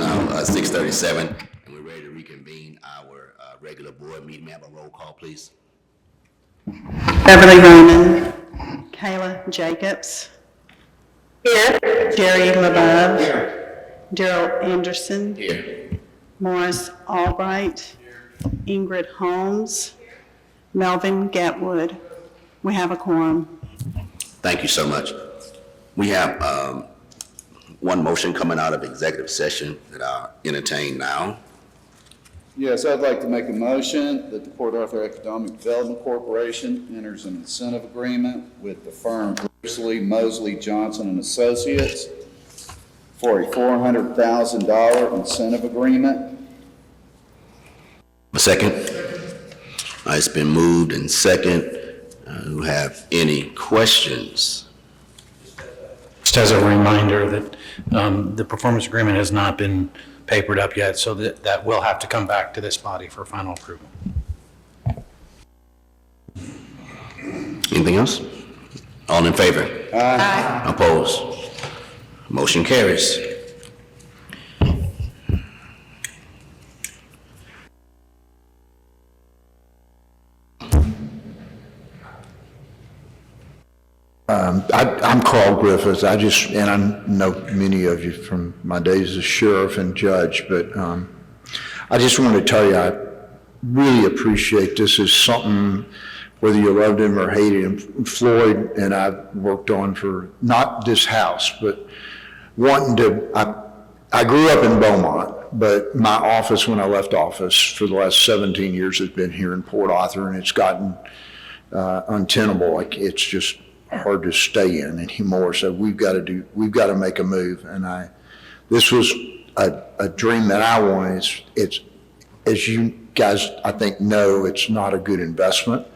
now 6:37, and we're ready to reconvene our regular board meeting. May I have a roll call, please? Beverly Roman. Kayla Jacobs. Here. Jerry LaBeouf. Here. Daryl Anderson. Here. Morris Albright. Here. Ingrid Holmes. Here. Melvin Gatwood. We have a quorum. Thank you so much. We have one motion coming out of executive session that I'll entertain now. Yes, I'd like to make a motion that the Port Arthur Economic Development Corporation enters an incentive agreement with the firm Grizzly, Mosley, Johnson and Associates for a $400,000 incentive agreement. A second? It's been moved and second. Who have any questions? Just as a reminder that the performance agreement has not been papered up yet, so that will have to come back to this body for final approval. Anything else? All in favor? Aye. Opposed? Motion carries. I'm Carl Griffiths. I know many of you from my days as sheriff and judge, but I just want to tell you, I really appreciate this is something, whether you loved him or hated him, Floyd and I worked on for not this house, but wanting to, I grew up in Beaumont, but my office when I left office for the last 17 years has been here in Port Arthur, and it's gotten untenable. Like, it's just hard to stay in anymore. So we've got to make a move. And this was a dream that I wanted. It's, as you guys, I think, know, it's not a good investment,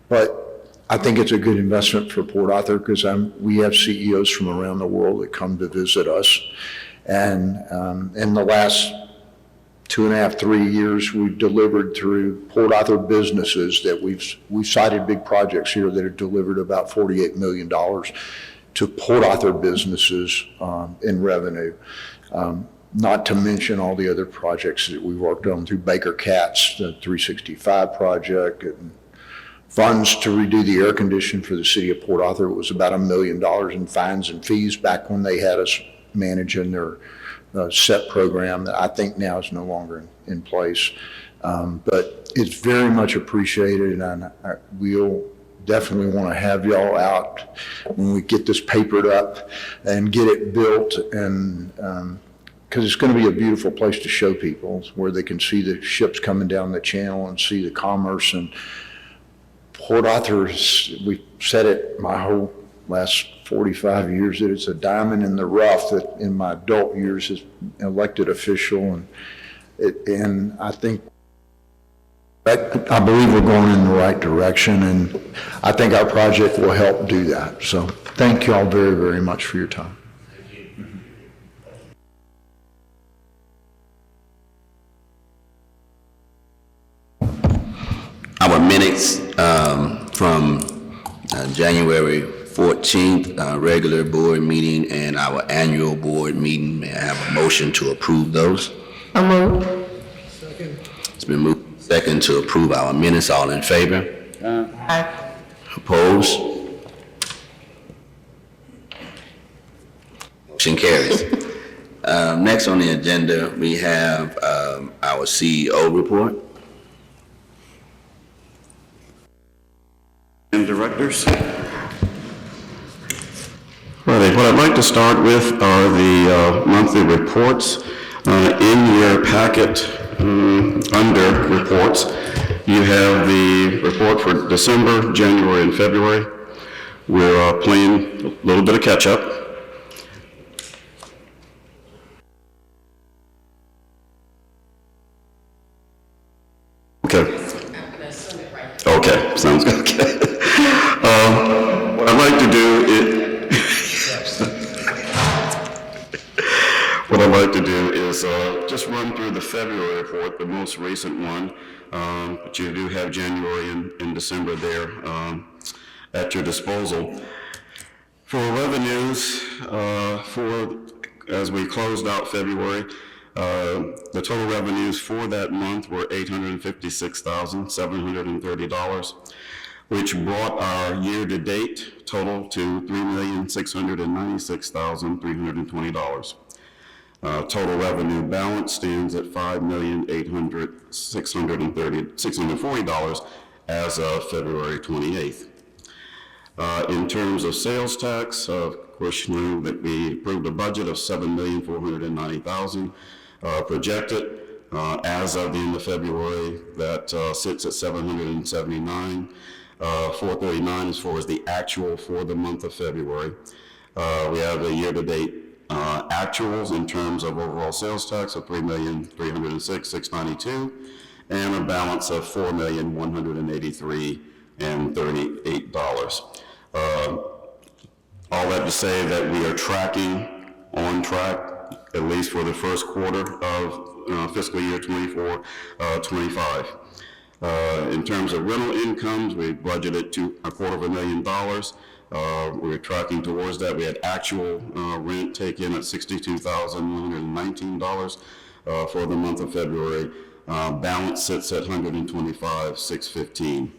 but I think it's a good investment for Port Arthur because we have CEOs from around the world that come to visit us. And in the last 2.5, 3 years, we've delivered through Port Arthur businesses that we've cited big projects here that have delivered about $48 million to Port Arthur businesses in revenue. Not to mention all the other projects that we worked on through Baker Katz, the 365 project, and funds to redo the air conditioning for the city of Port Arthur. It was about $1 million in fines and fees back when they had us managing their SET program that I think now is no longer in place. But it's very much appreciated, and we'll definitely want to have y'all out when we get this papered up and get it built, and because it's going to be a beautiful place to show people where they can see the ships coming down the channel and see the commerce. And Port Arthur, we've said it my whole last 45 years, that it's a diamond in the rough that in my adult years as elected official, and I think I believe we're going in the right direction, and I think our project will help do that. So thank you all very, very much for your time. Our minutes from January 14th, regular board meeting, and our annual board meeting. May I have a motion to approve those? So moved. Second. It's been moved second to approve our minutes. All in favor? Aye. Opposed? Motion carries. Next on the agenda, we have our CEO report. And directors. Right, what I'd like to start with are the monthly reports. In your packet, under reports, you have the report for December, January, and February. We're playing a little bit of catch up. Okay. Okay, sounds good. Okay. What I'd like to do is just run through the February report, the most recent one, but you do have January and December there at your disposal. For revenues, as we closed out February, The total revenues for that month were $856,730, which brought our year-to-date total to $3,696,320. Total revenue balance stands at $5,640,640 as of February 28th. In terms of sales tax, of course, you know that we approved a budget of $7,490,000 projected. As of the end of February, that sits at $779,439 as far as the actual for the month of February. We have a year-to-date actuals in terms of overall sales tax of $3,306,692 and a balance of $4,183,038. All that to say that we are tracking on track, at least for the first quarter of fiscal year 24-25. In terms of rental incomes, we budgeted to $250,000. We're tracking towards that. We had actual rent taken at $62,119 for the month of February. Balance sits at $125,615.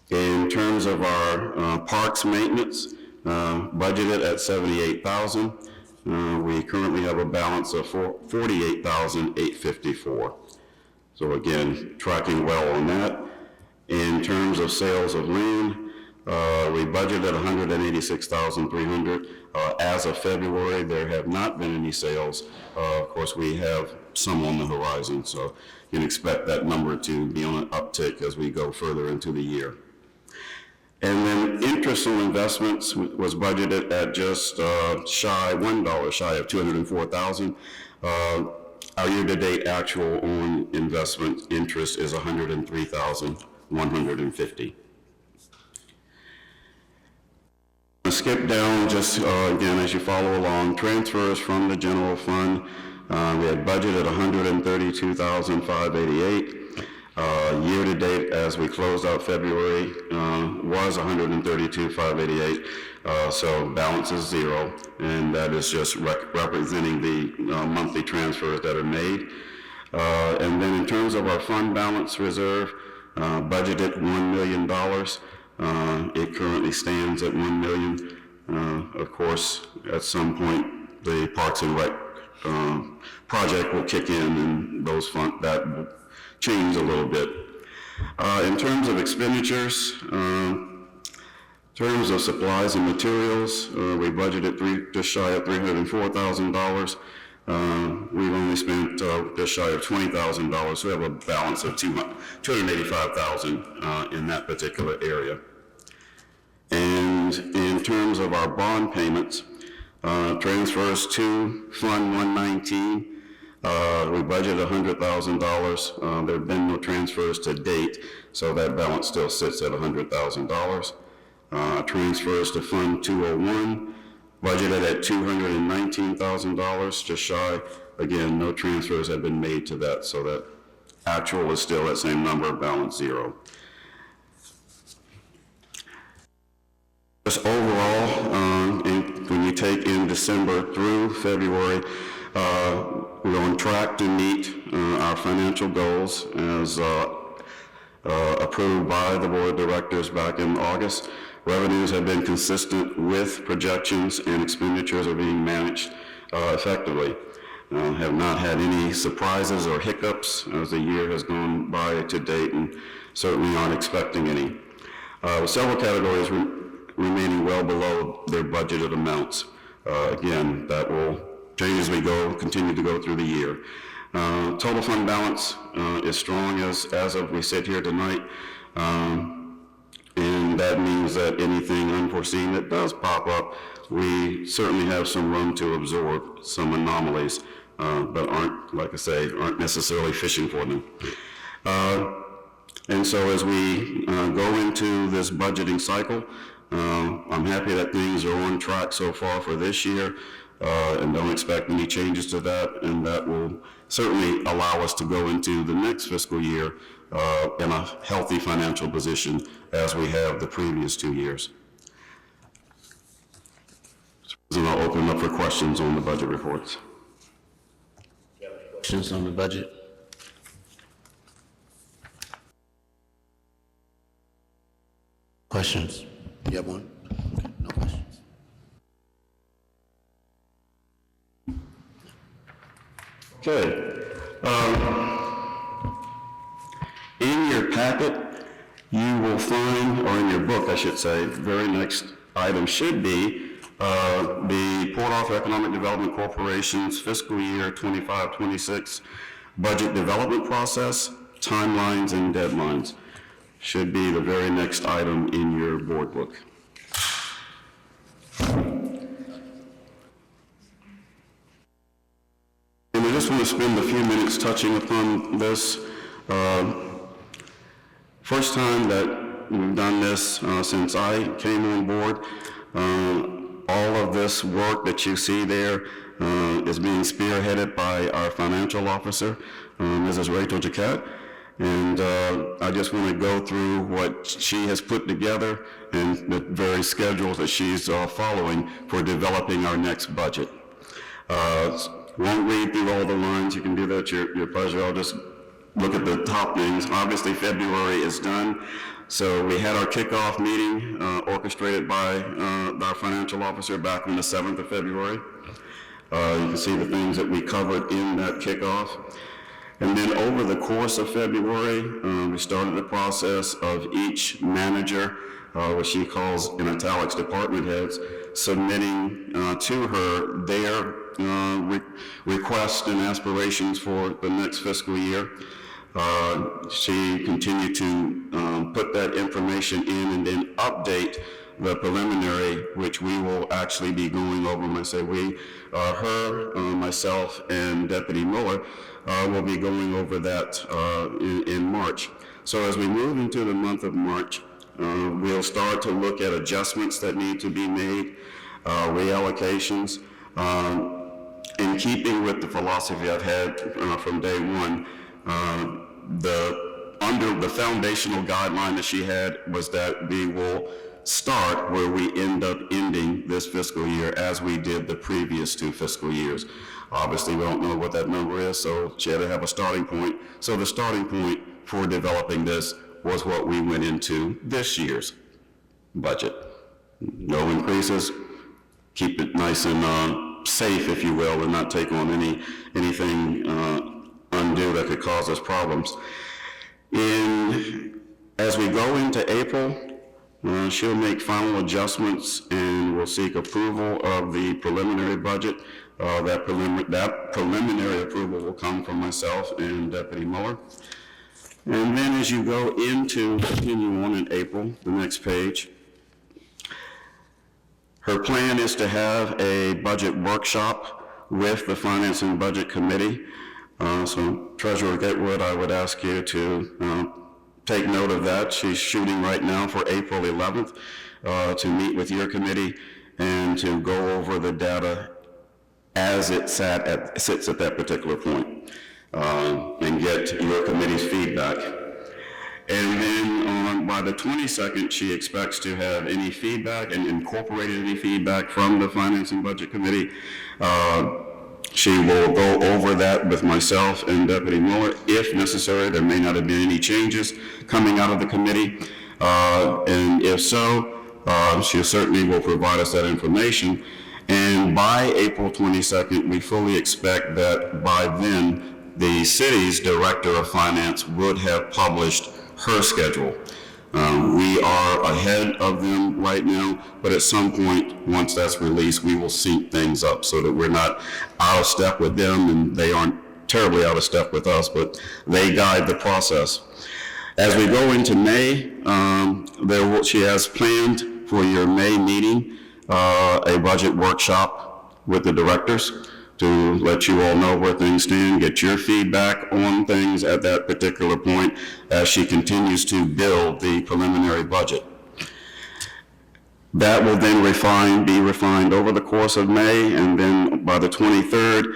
In terms of our parks maintenance, budgeted at $78,000. We currently have a balance of $48,854. So again, tracking well on that. In terms of sales of land, we budgeted $186,300. As of February, there have not been any sales. Of course, we have some on the horizon, so you can expect that number to be on an uptick as we go further into the year. And then interest on investments was budgeted at just $1 shy of $204,000. Our year-to-date actual on investment interest is $103,150. Skip down just again as you follow along. Transfers from the general fund. We had budgeted $132,588. Year-to-date, as we closed out February, was $132,588. So balance is zero, and that is just representing the monthly transfers that are made. And then in terms of our fund balance reserve, budgeted $1 million. It currently stands at $1 million. Of course, at some point, the Parks and Rec project will kick in, and those that will change a little bit. In terms of expenditures, in terms of supplies and materials, we budgeted just shy of $304,000. We've only spent just shy of $20,000, so we have a balance of $285,000 in that particular area. And in terms of our bond payments, transfers to Fund 119, we budgeted $100,000. There have been no transfers to date, so that balance still sits at $100,000. Transfers to Fund 201, budgeted at $219,000, just shy. Again, no transfers have been made to that, so that actual is still that same number, balance zero. Just overall, when you take in December through February, we're on track to meet our financial goals as approved by the Board of Directors back in August. Revenues have been consistent with projections, and expenditures are being managed effectively. Have not had any surprises or hiccups as the year has gone by to date, and certainly aren't expecting any. Several categories remaining well below their budgeted amounts. Again, that will change as we continue to go through the year. Total fund balance is strong as of we sit here tonight. And that means that anything unforeseen that does pop up, we certainly have some room to absorb some anomalies, but aren't, like I say, aren't necessarily fishing for them. And so as we go into this budgeting cycle, I'm happy that things are on track so far for this year, and don't expect any changes to that, and that will certainly allow us to go into the next fiscal year in a healthy financial position as we have the previous 2 years. So I'll open up for questions on the budget reports. Questions on the budget? Questions? You have one? Okay, no questions. Okay. In your packet, you will find, or in your book, I should say, the very next item should be the Port Arthur Economic Development Corporation's fiscal year 25-26 budget development process, timelines and deadlines. Should be the very next item in your board book. And I just want to spend a few minutes touching upon this. First time that we've done this since I came on board. All of this work that you see there is being spearheaded by our financial officer, Mrs. Rachel Jaquette. And I just want to go through what she has put together and the various schedules that she's following for developing our next budget. Won't read through all the lines. You can do that at your pleasure. I'll just look at the top things. Obviously, February is done. So we had our kickoff meeting orchestrated by our financial officer back on the 7th of February. You can see the things that we covered in that kickoff. And then over the course of February, we started the process of each manager, what she calls in italics department heads, submitting to her their requests and aspirations for the next fiscal year. She continued to put that information in and then update the preliminary, which we will actually be going over. When I say we, her, myself, and Deputy Mueller will be going over that in March. So as we move into the month of March, we'll start to look at adjustments that need to be made, reallocations, in keeping with the philosophy I've had from day one. Under the foundational guideline that she had was that we will start where we end up ending this fiscal year as we did the previous 2 fiscal years. Obviously, we don't know what that number is, so she had to have a starting point. So the starting point for developing this was what we went into this year's budget. No increases, keep it nice and safe, if you will, and not take on anything undue that could cause us problems. As we go into April, she'll make final adjustments and we'll seek approval of the preliminary budget. That preliminary approval will come from myself and Deputy Mueller. And then as you go into, continue on in April, the next page, her plan is to have a budget workshop with the Finance and Budget Committee. So Treasurer Gatewood, I would ask you to take note of that. She's shooting right now for April 11th to meet with your committee and to go over the data as it sits at that particular point and get your committee's feedback. And then by the 22nd, she expects to have any feedback and incorporated any feedback from the Finance and Budget Committee. She will go over that with myself and Deputy Mueller. If necessary, there may not have been any changes coming out of the committee. And if so, she certainly will provide us that information. And by April 22nd, we fully expect that by then, the city's Director of Finance would have published her schedule. We are ahead of them right now, but at some point, once that's released, we will sync things up so that we're not out of step with them and they aren't terribly out of step with us, but they guide the process. As we go into May, she has planned for your May meeting a budget workshop with the directors to let you all know where things stand, get your feedback on things at that particular point as she continues to build the preliminary budget. That will then be refined over the course of May, and then by the 23rd,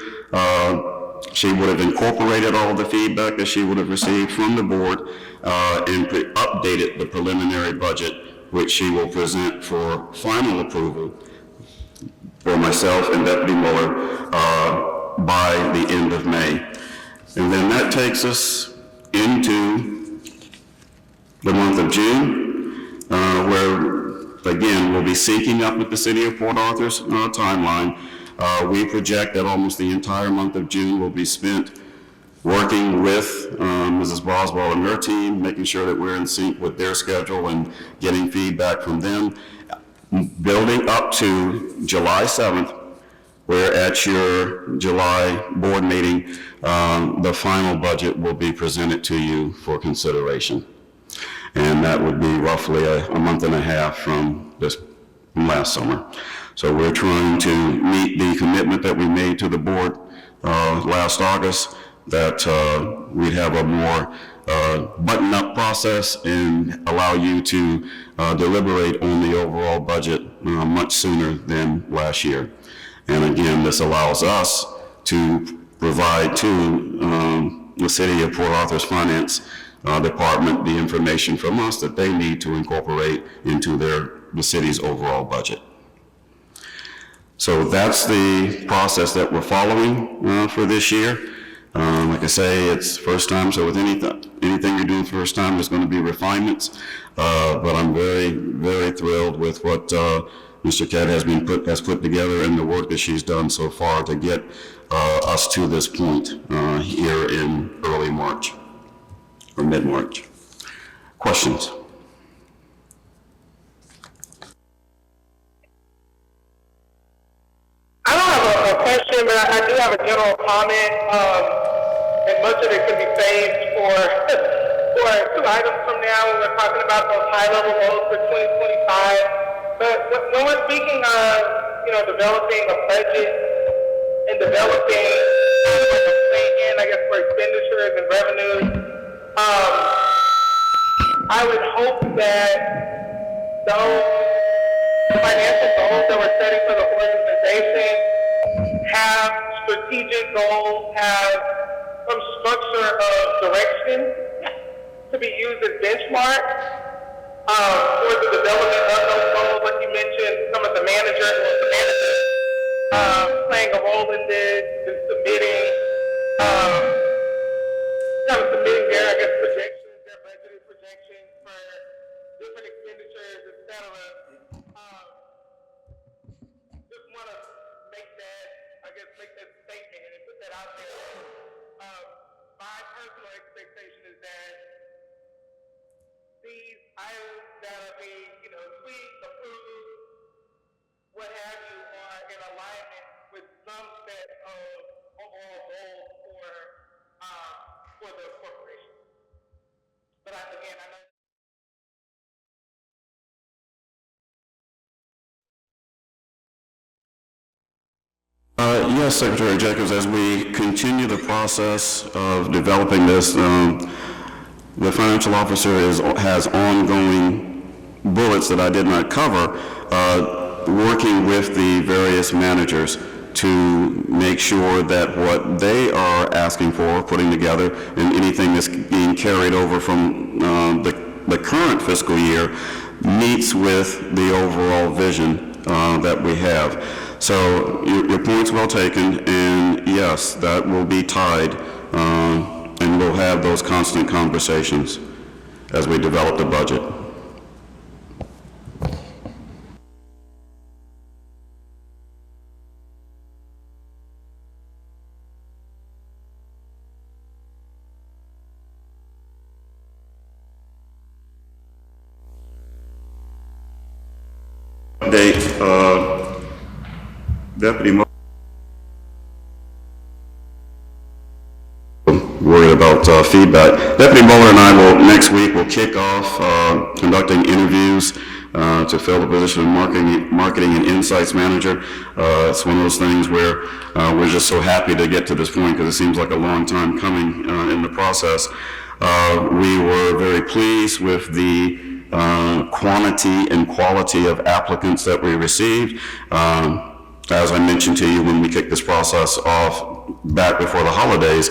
she would have incorporated all the feedback that she would have received from the board and updated the preliminary budget, which she will present for final approval for myself and Deputy Mueller by the end of May. And then that takes us into the month of June, where, again, we'll be syncing up with the City of Port Arthur's timeline. We project that almost the entire month of June will be spent working with Mrs. Boswell and her team, making sure that we're in sync with their schedule and getting feedback from them, building up to July 7th, where at your July board meeting, the final budget will be presented to you for consideration. And that would be roughly a month and a half from last summer. So we're trying to meet the commitment that we made to the board last August, that we'd have a more button-up process and allow you to deliberate on the overall budget much sooner than last year. And again, this allows us to provide to the City of Port Arthur's Finance Department the information from us that they need to incorporate into the city's overall budget. So that's the process that we're following for this year. Like I say, it's first time, so with anything you're doing first time, there's going to be refinements. But I'm very, very thrilled with what Mr. Cat has put together and the work that she's done so far to get us to this point here in early March or mid-March. Questions? I don't have a question, but I do have a general comment, and much of it could be saved for 2 items from now when we're talking about those high-level goals for 2025. But when we're speaking of, developing a budget and developing like a plan, I guess, for expenditures and revenues, I would hope that those financial goals that we're setting for the organization have strategic goals, have some structure of direction to be used as benchmarks for the development of those goals. Like you mentioned, some of the managers playing a role in this and submitting their, I guess, projections, their budgeted projections for different expenditures, et cetera. Just want to make that statement and put that out there. My personal expectation is that these items that are being, tweaked, approved, what have you, are in alignment with some set of overall goals for the corporation. But again, I know. Yes, Secretary Jacobs, as we continue the process of developing this, the financial officer has ongoing bullets that I did not cover, working with the various managers to make sure that what they are asking for, putting together, and anything that's being carried over from the current fiscal year meets with the overall vision that we have. So your point's well taken, and yes, that will be tied, and we'll have those constant conversations as we develop the budget. Deputy worried about feedback. Deputy Mueller and I will next week kick off conducting interviews to fill the position of marketing and insights manager. It's one of those things where we're just so happy to get to this point because it seems like a long time coming in the process. We were very pleased with the quantity and quality of applicants that we received. As I mentioned to you when we kicked this process off back before the holidays,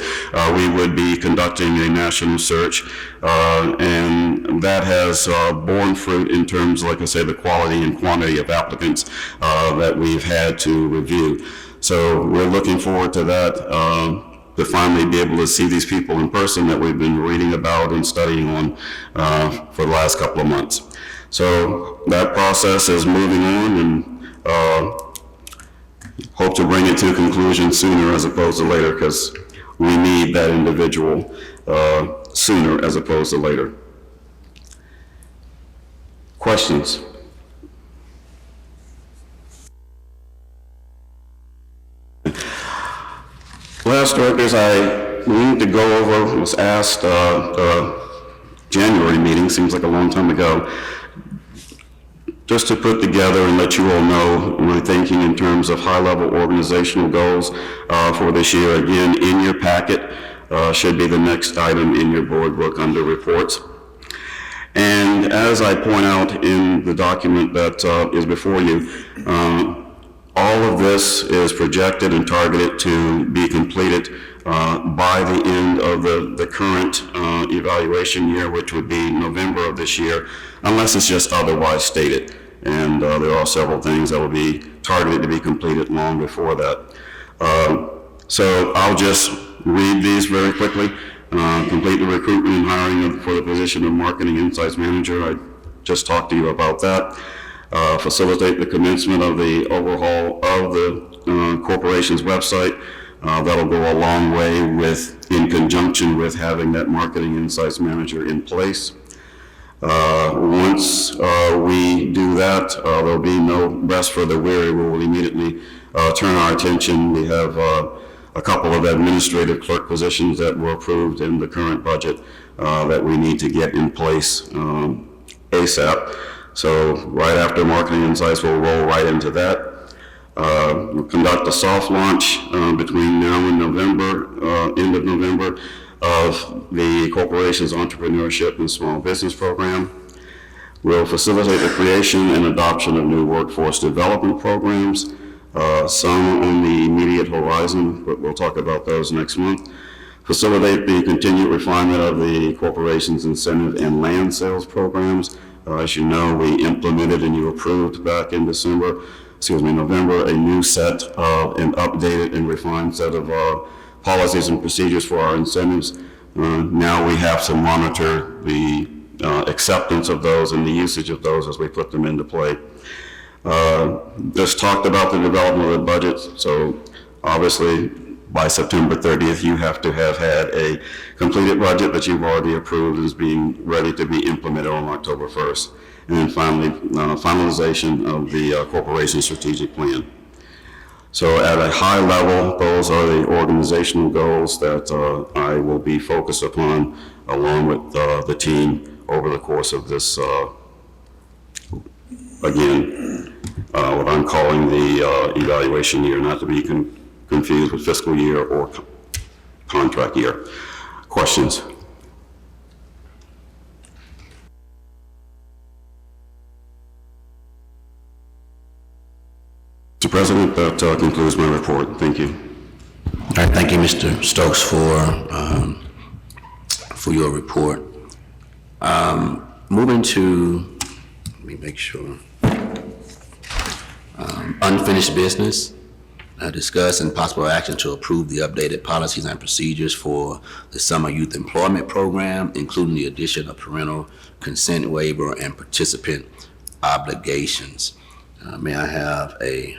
we would be conducting a national search, and that has borne fruit in terms, like I say, the quality and quantity of applicants that we've had to review. So we're looking forward to that to finally be able to see these people in person that we've been reading about and studying on for the last couple of months. So that process is moving on, and hope to bring it to a conclusion sooner as opposed to later, because we need that individual sooner as opposed to later. Questions? Last directors I need to go over was asked January meeting, seems like a long time ago, just to put together and let you all know my thinking in terms of high-level organizational goals for this year. Again, in your packet should be the next item in your board book under reports. And as I point out in the document that is before you, all of this is projected and targeted to be completed by the end of the current evaluation year, which would be November of this year, unless it's just otherwise stated. And there are several things that will be targeted to be completed long before that. So I'll just read these very quickly. Complete the recruitment and hiring for the position of Marketing Insights Manager. I just talked to you about that. Facilitate the commencement of the overhaul of the corporation's website. That'll go a long way in conjunction with having that Marketing Insights Manager in place. Once we do that, there'll be no rest for the weary. We will immediately turn our attention. We have a couple of administrative clerk positions that were approved in the current budget that we need to get in place ASAP. So right after Marketing Insights, we'll roll right into that. We'll conduct a soft launch between now and November, end of November, of the corporation's entrepreneurship and small business program. We'll facilitate the creation and adoption of new workforce development programs, some on the immediate horizon, but we'll talk about those next month. Facilitate the continued refinement of the corporation's incentive and land sales programs. As you know, we implemented and you approved back in November, a new set of an updated and refined set of policies and procedures for our incentives. Now we have to monitor the acceptance of those and the usage of those as we put them into play. Just talked about the development of the budget, so obviously by September 30th you have to have had a completed budget that you've already approved and is being ready to be implemented on October 1st. And then finally, finalization of the corporation strategic plan. So at a high level, those are the organizational goals that I will be focused upon along with the team over the course of this, again, what I'm calling the evaluation year, not to be confused with fiscal year or contract year. Questions? Mr. President, that concludes my report. Thank you. All right, thank you, Mr. Stokes, for your report. Moving to, let me make sure, unfinished business. Discuss and possible action to approve the updated policies and procedures for the summer youth employment program, including the addition of parental consent waiver and participant obligations. May I have a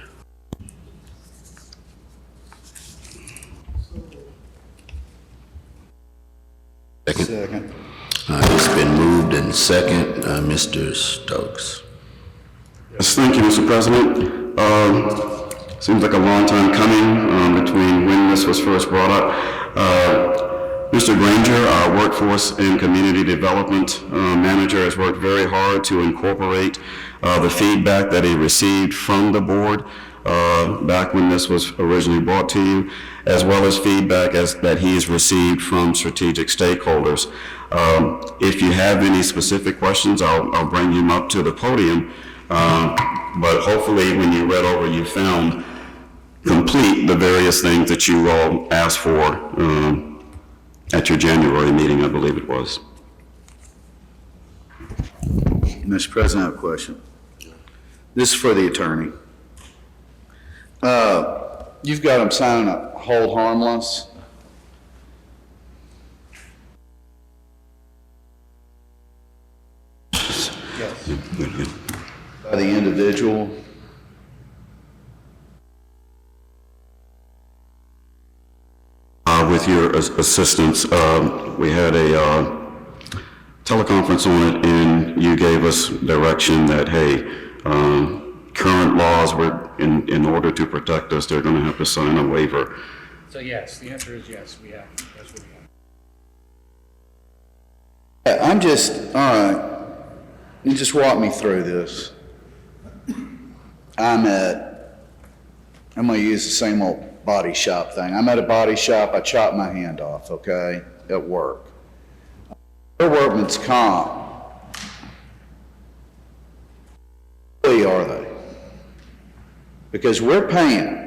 second? Second. It's been moved and second. Mr. Stokes. Yes, thank you, Mr. President. Seems like a long time coming between when this was first brought up. Mr. Granger, our Workforce and Community Development Manager, has worked very hard to incorporate the feedback that he received from the board back when this was originally brought to you, as well as feedback that he's received from strategic stakeholders. If you have any specific questions, I'll bring him up to the podium. But hopefully when you read over, you found complete the various things that you all asked for at your January meeting, I believe it was. Mr. President, I have a question. This is for the attorney. You've got them signing a hold harmless Yes. by the individual? With your assistance, we had a teleconference on it, and you gave us direction that, hey, current laws were, in order to protect us, they're going to have to sign a waiver. So yes, the answer is yes, we have. That's what we have. Yeah, I'm just, all right, you just walk me through this. I'm going to use the same old body shop thing. I'm at a body shop, I chop my hand off, okay, at work. Their workman's comp, who are they? Because we're paying.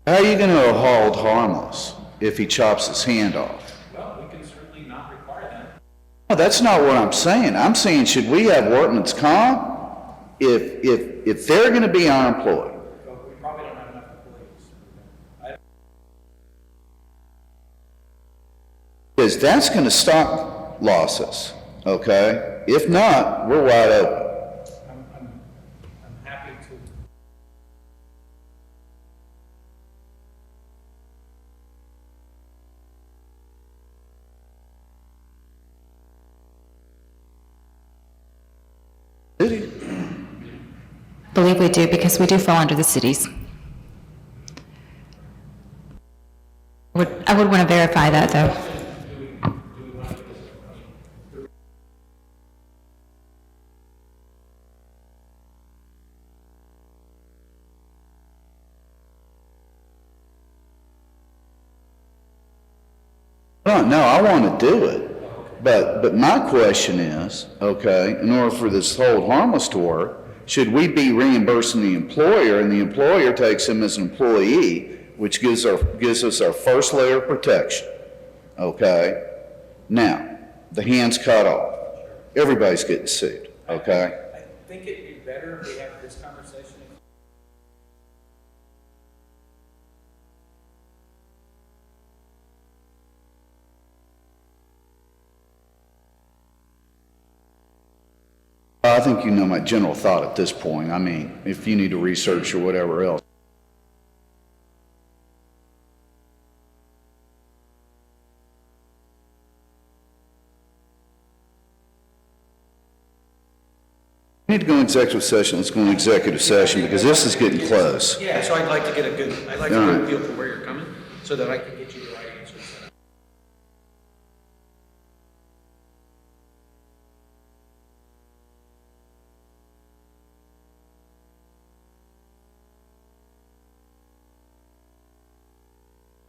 How are you going to hold harmless if he chops his hand off? Well, we can certainly not require that. No, that's not what I'm saying. I'm saying, should we have workman's comp if they're going to be our employee? We probably don't have enough employees. Because that's going to stop losses, okay? If not, we're wide open. I'm happy to. I believe we do, because we do fall under the cities. I would want to verify that, though. No, I want to do it. But my question is, okay, in order for this hold harmless to work, should we be reimbursing the employer, and the employer takes him as an employee, which gives us our first layer of protection, okay? Now, the hand's cut off. Everybody's getting sued, okay? I think it'd be better if we have this conversation. I think you know my general thought at this point. I mean, if you need to research or whatever else. We need to go in executive session. Let's go in executive session because this is getting close. Yeah, so I'd like to get a good, I'd like to All get right. a feel for where you're coming, so that I can get you the right answers.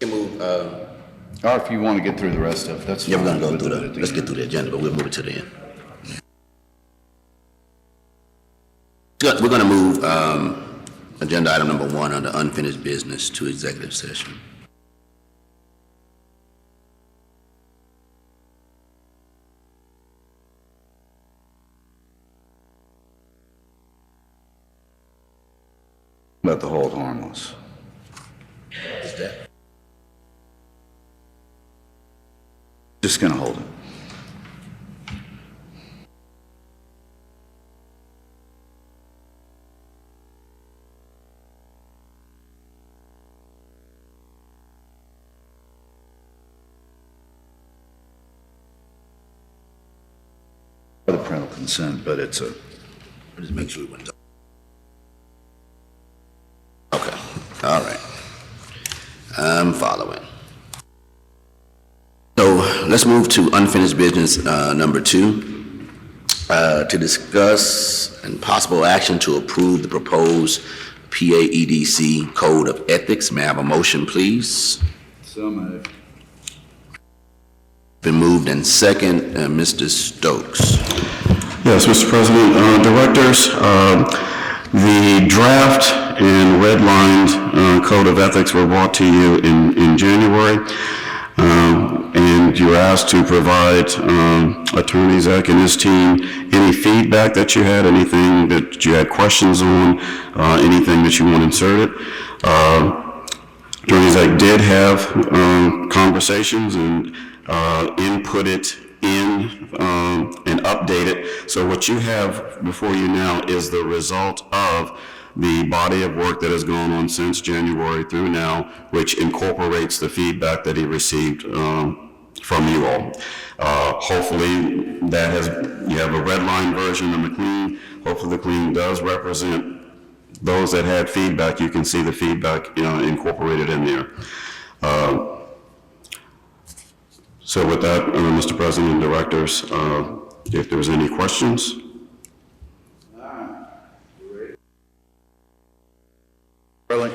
We can move, Or if you want to get through the rest of it, that's fine. yeah, we're gonna go We'll through do it the, at let's end. get through the agenda, but we'll move it to the end. Good, we're gonna move, agenda item number 1 under unfinished business to executive session. About the hold harmless. Is that? Just gonna hold it. The parental consent, but it's a, Just make sure we went. Okay, all right. I'm following. So let's move to unfinished business, number 2, to discuss and possible action to approve the proposed PA EDC Code of Ethics. May I have a motion, please? so moved. Been moved and second, Mr. Stokes. Yes, Mr. President, Directors, the draft and redlined Code of Ethics were brought to you in January, and you were asked to provide Attorney Zach and his team any feedback that you had, anything that you had questions on, anything that you want inserted. Attorney Zach did have conversations and inputted in and updated. So what you have before you now is the result of the body of work that has gone on since January through now, which incorporates the feedback that he received from you all. Hopefully that you have a red line version of the clean. Hopefully the clean does represent those that had feedback. You can see the feedback incorporated in there. So with that, Mr. President and Directors, if there's any questions. Really?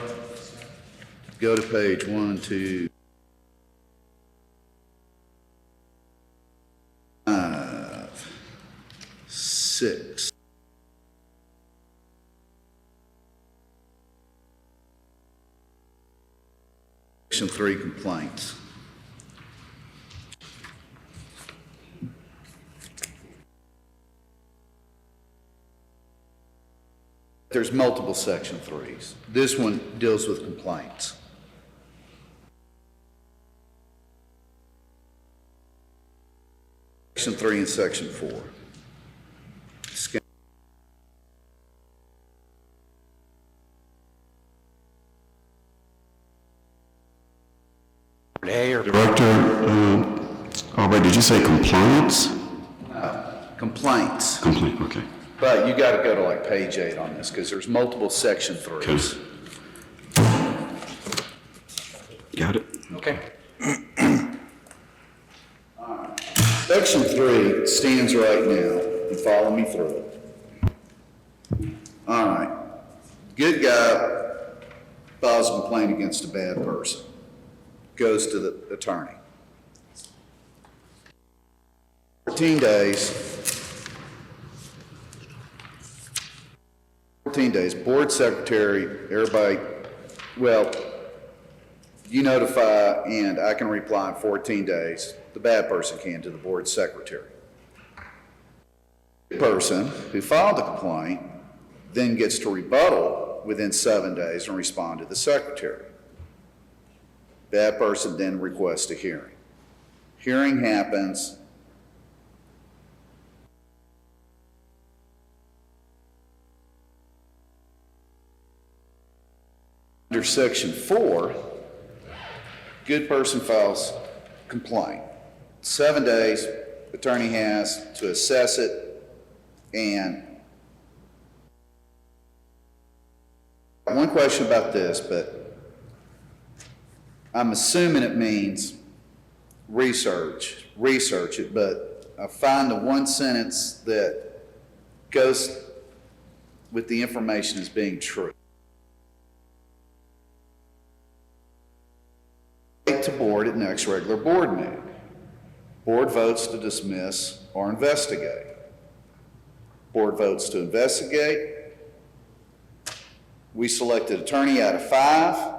Go to page 1, 2, 5, 6. Section 3 complaints. There's multiple section 3s. This one deals with complaints. Section 3 and section 4. A or Director, did you say compliance? Complaints. Complaint, okay. But you got to go to like page 8 on this because there's multiple section 3s. Got it. Okay. Section 3 stands right now, and follow me through it. All right. Good guy files a complaint against a bad person. Goes to the attorney. 14 days, board secretary, everybody, well, you notify and I can reply in 14 days. The bad person can to the board secretary. The person who filed the complaint then gets to rebuttal within 7 days and respond to the secretary. That person then requests a hearing. Hearing happens. Under section 4, good person files complaint. 7 days, attorney has to assess it, and one question about this, but I'm assuming it means research it, but I find the one sentence that goes with the information as being true. To board at next regular board meeting. Board votes to dismiss or investigate. Board votes to investigate. We selected attorney out of 5.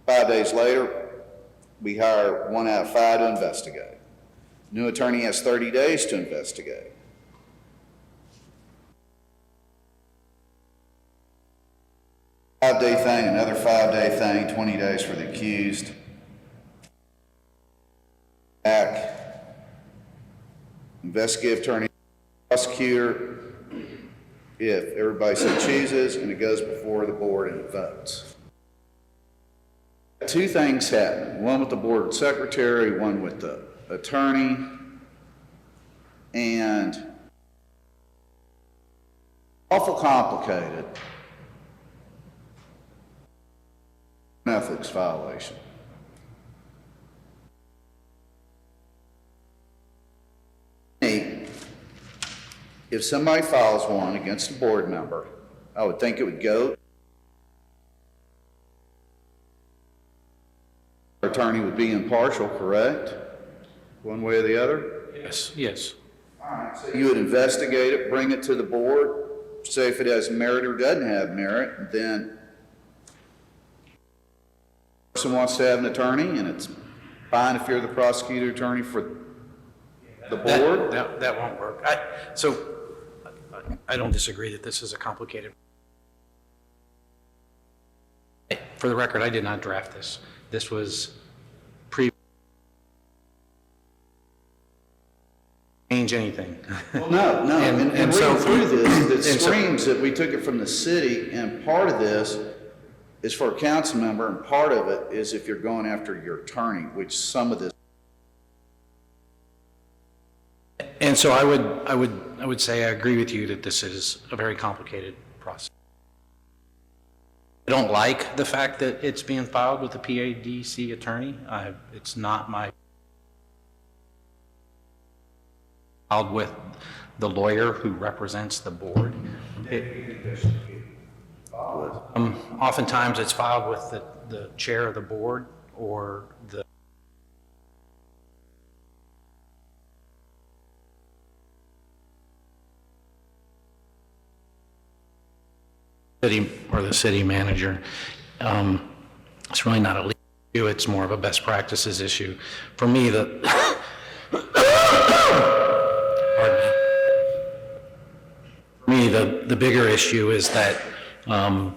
5 days later, we hire 1 out of 5 to investigate. New attorney has 30 days to investigate. Five-day thing, another 5-day thing, 20 days for the accused. Back. Investigative attorney, prosecutor, if everybody so chooses, and it goes before the board and it votes. 2 things happen, one with the board secretary, one with the attorney, and awful complicated. Ethics violation. If somebody files one against a board member, I would think it would go. Our attorney would be impartial, correct? One way or the other? Yes. All right, so you would investigate it, bring it to the board, say if it has merit or doesn't have merit, then person wants to have an attorney, and it's fine if you're the prosecutor attorney for the board. That won't work. I don't disagree that this is a complicated. For the record, I did not draft this. This was change anything. Well, no, And and so- reading through this, it and so- screams that we took it from the city, and part of this is for a council member, and part of it is if you're going after your attorney, which some of this. And so I would say I agree with you that this is a very complicated process. I don't like the fact that it's being filed with the PADC attorney. It's not my, filed with the lawyer who represents the board. Oftentimes it's filed with the chair of the board or the city or the city manager. It's really not a legal issue, it's more of a best practices issue. For me, the bigger issue is that I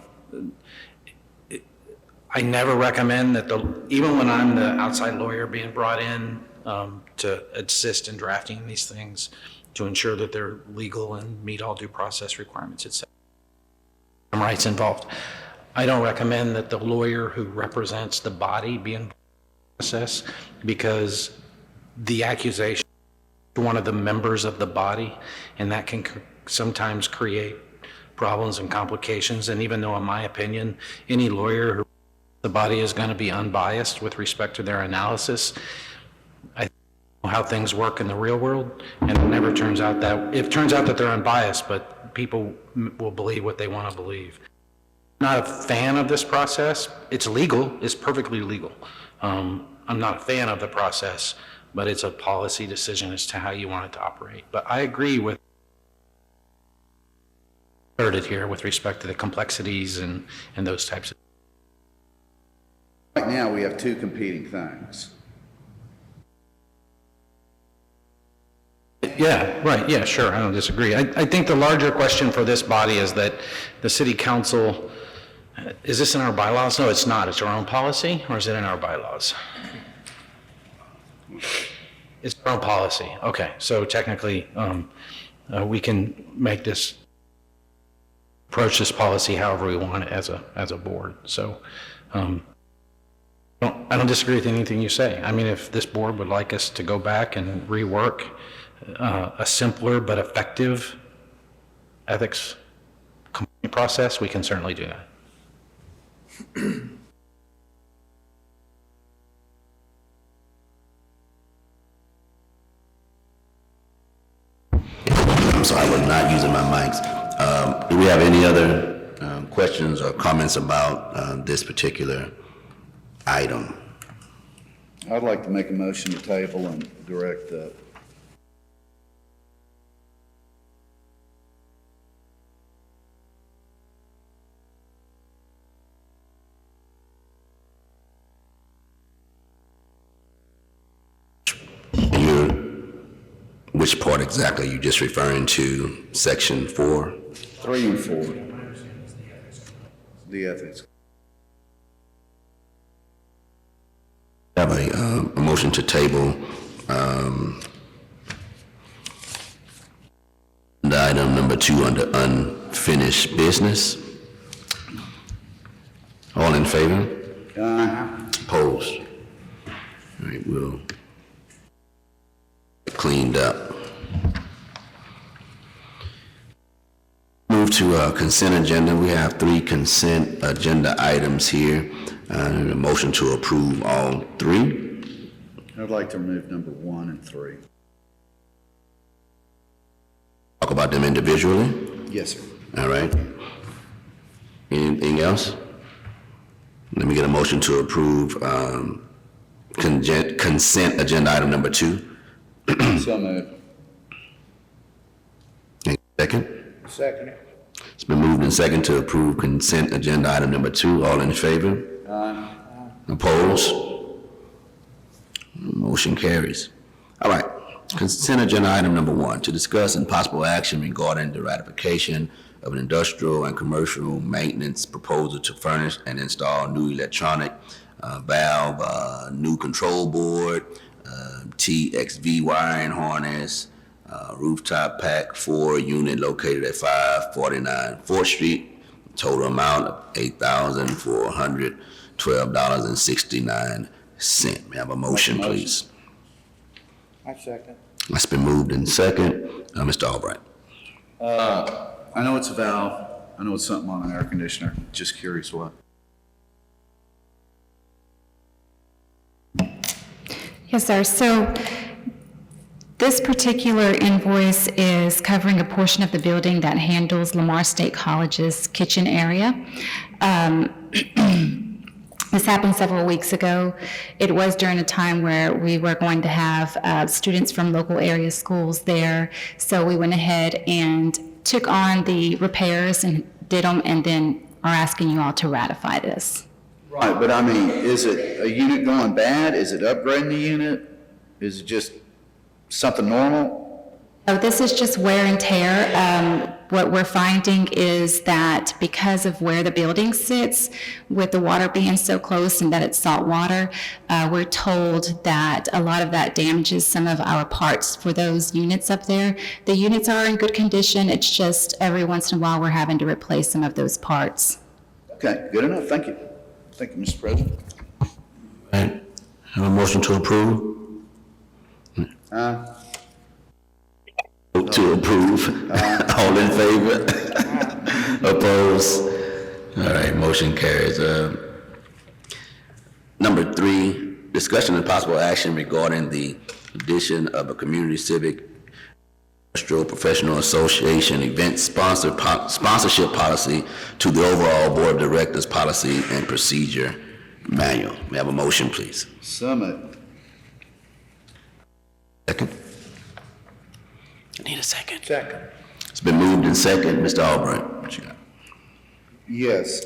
never recommend that even when I'm the outside lawyer being brought in to assist in drafting these things to ensure that they're legal and meet all due process requirements, etc. Rights involved. I don't recommend that the lawyer who represents the body be in the process, because the accusation is one of the members of the body, and that can sometimes create problems and complications. And even though, in my opinion, any lawyer who the body is going to be unbiased with respect to their analysis, I know how things work in the real world, and it never turns out that, it turns out that they're unbiased, but people will believe what they want to believe. I'm not a fan of this process. It's legal, it's perfectly legal. I'm not a fan of the process, but it's a policy decision as to how you want it to operate. But I agree with it here with respect to the complexities and those types of. Right now, we have two competing things. Yeah, right, yeah, sure, I don't disagree. I think the larger question for this body is that the city council, is this in our bylaws? No, it's not. It's our own policy, or is it in our bylaws? It's our own policy. Okay, so technically, we can make this, approach this policy however we want it as a board. So I don't disagree with anything you say. I mean, if this board would like us to go back and rework a simpler but effective ethics complaint process, we can certainly do that. I'm sorry, I was not using my mics. Do we have any other questions or comments about this particular item? I'd like to make a motion to table and direct the. Which part exactly are you just referring to? Section 4? 3 and 4. The ethics. I have a motion to table the item number 2 under unfinished business. All in favor? Opposed? All right, we'll cleaned up. Move to consent agenda. We have 3 consent agenda items here. And a motion to approve all 3. I'd like to remove number 1 and 3. Talk about them individually. Yes, sir. All right. Anything else? Let me get a motion to approve consent agenda item number 2. So moved. Second? Second. It's been moved and second to approve consent agenda item number 2. All in favor? Opposed? Motion carries. All right. Consent agenda item number 1, to discuss and possible action regarding the ratification of an industrial and commercial maintenance proposal to furnish and install new electronic valve, new control board, TXV wiring harness, rooftop pack 4 unit located at 549 4th Street. Total amount of $8,412.69. May I have a motion, please? I second. That's been moved in second. Mr. Albright. I know it's a valve. I know it's something on an air conditioner. Just curious what. Yes, sir. So this particular invoice is covering a portion of the building that handles Lamar State College's kitchen area. This happened several weeks ago. It was during a time where we were going to have students from local area schools there. So we went ahead and took on the repairs and did them, and then are asking you all to ratify this. Right, but I mean, is it a unit going bad? Is it upgrading the unit? Is it just something normal? So this is just wear and tear. What we're finding is that because of where the building sits, with the water being so close and that it's salt water, we're told that a lot of that damages some of our parts for those units up there. The units are in good condition. It's just every once in a while we're having to replace some of those parts. Okay, good enough. Thank you. Thank you, Mr. President. All right. Have a motion to approve? To approve. All in favor? Opposed? All right, motion carries. Number 3, discussion and possible action regarding the addition of a community civic industrial professional association event sponsorship policy to the overall board of directors policy and procedure manual. May I have a motion, please? So moved. Second. I need a second. Second. It's been moved in second. Mr. Albright, what you got? Yes,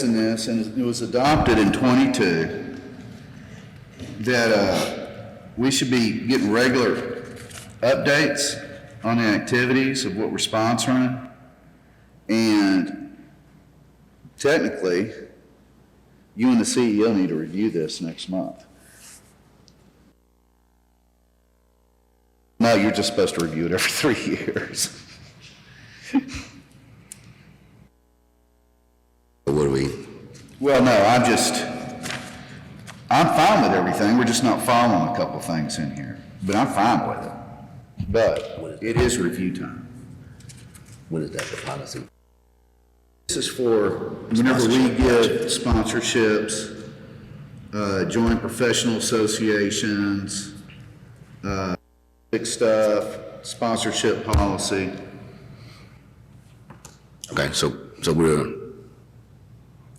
in this, and it was adopted in 22, that we should be getting regular updates on the activities of what we're sponsoring. And technically, you and the CEO need to review this next month. No, you're just supposed to review it every 3 years. What do we? Well, no, I'm fine with everything. We're just not following a couple things in here. But I'm fine with it. But it is review time. What is that, the policy? This is for whenever we give sponsorships, joint professional associations, big stuff, sponsorship policy. Okay, so we're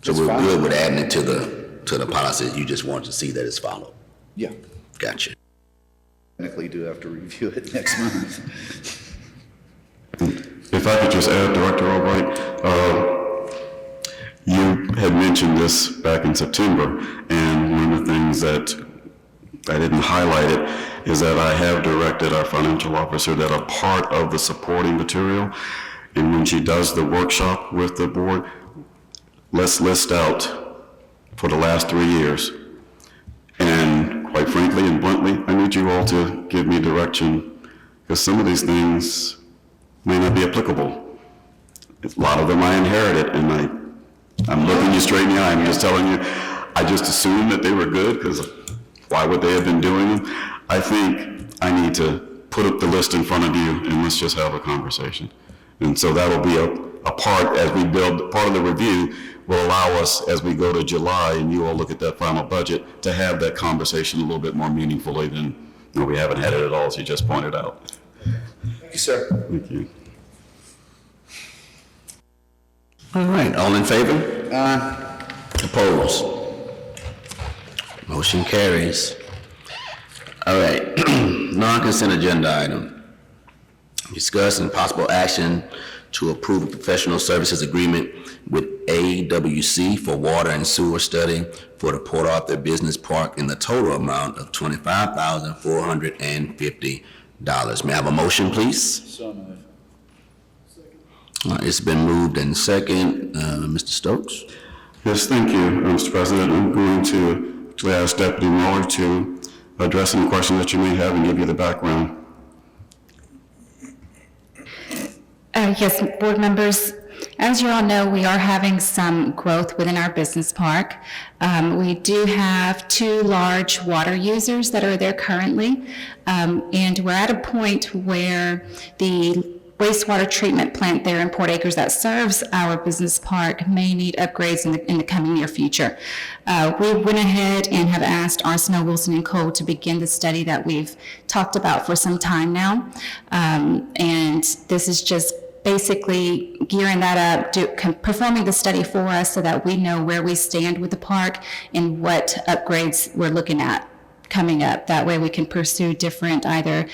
fine. good with adding it to the policies. You just want to see that it's followed. Yeah. Gotcha. Technically do have to review it next month. If I could just add, Director Albright, you had mentioned this back in September, and one of the things that I didn't highlight it is that I have directed our financial officer that a part of the supporting material, and when she does the workshop with the board, let's list out for the last 3 years. And quite frankly and bluntly, I need you all to give me direction, because some of these things may not be applicable. A lot of them I inherited, and I'm looking you straight in the eye. I'm just telling you, I just assumed that they were good, because why would they have been doing them? I think I need to put up the list in front of you, and let's just have a conversation. And so that'll be a part, as we build, part of the review will allow us, as we go to July, and you all look at that final budget, to have that conversation a little bit more meaningfully than, we haven't had it at all, as you just pointed out. Thank you, sir. Thank you. All right, all in favor? Opposed? Motion carries. All right, non-consent agenda item. Discuss and possible action to approve a professional services agreement with AWC for water and sewer study for the Port Arthur Business Park in the total amount of $25,450. May I have a motion, please? So moved. It's been moved and second. Mr. Stokes? Yes, thank you, Mr. President. I'm going to actually ask Deputy Mueller to address any questions that you may have and give you the background. Yes, board members, as you all know, we are having some growth within our business park. We do have 2 large water users that are there currently, and we're at a point where the wastewater treatment plant there in Port Acres that serves our business park may need upgrades in the coming near future. We went ahead and have asked Arsenault, Wilson & Co. to begin the study that we've talked about for some time now. And this is just basically gearing that up, performing the study for us so that we know where we stand with the park and what upgrades we're looking at coming up. That way we can pursue different either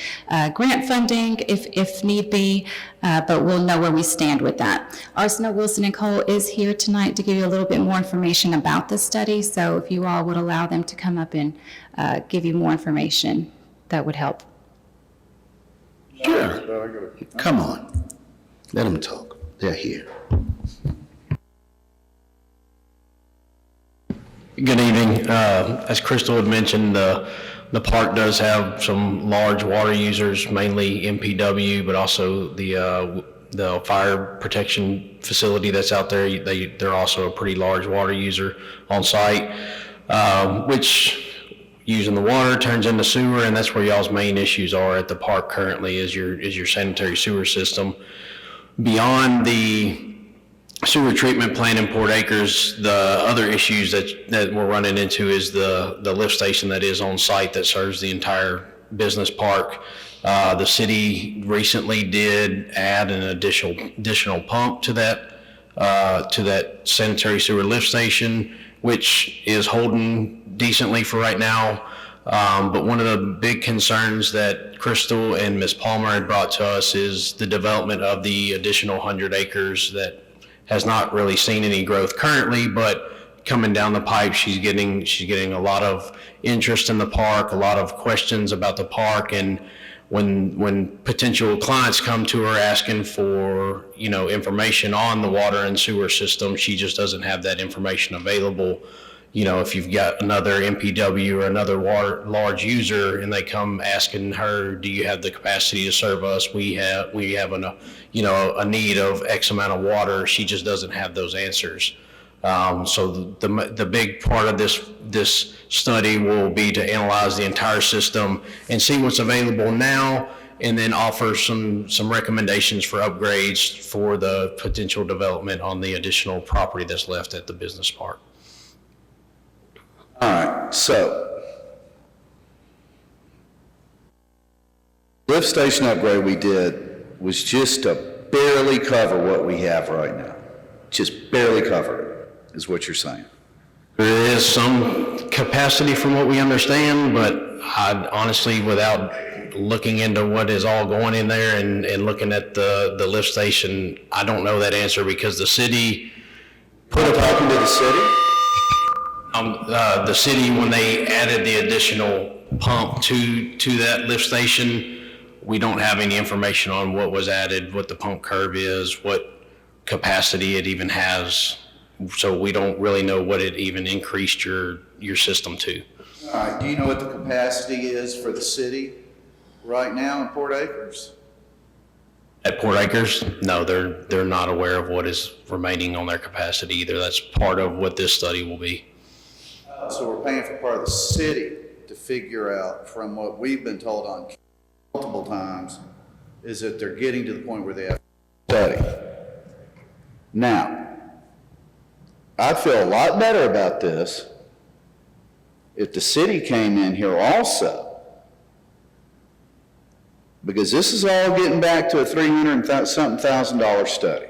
grant funding if need be, but we'll know where we stand with that. Arsenault, Wilson & Co. is here tonight to give you a little bit more information about the study, so if you all would allow them to come up and give you more information, that would help. Sure. Come on. Let them talk. They're here. Good evening. As Crystal had mentioned, the park does have some large water users, mainly MPW, but also the fire protection facility that's out there. They're also a pretty large water user on site, which using the water turns into sewer, and that's where y'all's main issues are at the park currently is your sanitary sewer system. Beyond the sewer treatment plant in Port Acres, the other issues that we're running into is the lift station that is on site that serves the entire business park. The city recently did add an additional pump to that sanitary sewer lift station, which is holding decently for right now. But one of the big concerns that Crystal and Ms. Palmer had brought to us is the development of the additional 100 acres that has not really seen any growth currently, but coming down the pipe, she's getting a lot of interest in the park, a lot of questions about the park, and when potential clients come to her asking for, information on the water and sewer system, she just doesn't have that information available. If you've got another MPW or another large user and they come asking her, do you have the capacity to serve us? We have a need of X amount of water. She just doesn't have those answers. So the big part of this study will be to analyze the entire system and see what's available now, and then offer some recommendations for upgrades for the potential development on the additional property that's left at the business park. All right, so lift station upgrade we did was just to barely cover what we have right now. Just barely cover it, is what you're saying. There is some capacity from what we understand, but I honestly, without looking into what is all going in there and looking at the lift station, I don't know that answer because the city put a Talking to the city? the city, when they added the additional pump to that lift station, we don't have any information on what was added, what the pump curve is, what capacity it even has. So we don't really know what it even increased your system to. All right, do you know what the capacity is for the city right now in Port Acres? At Port Acres, no, they're not aware of what is remaining on their capacity either. That's part of what this study will be. So we're paying for part of the city to figure out, from what we've been told on multiple times, is that they're getting to the point where they have to study. Now, I'd feel a lot better about this if the city came in here also, because this is all getting back to a $300,000 study.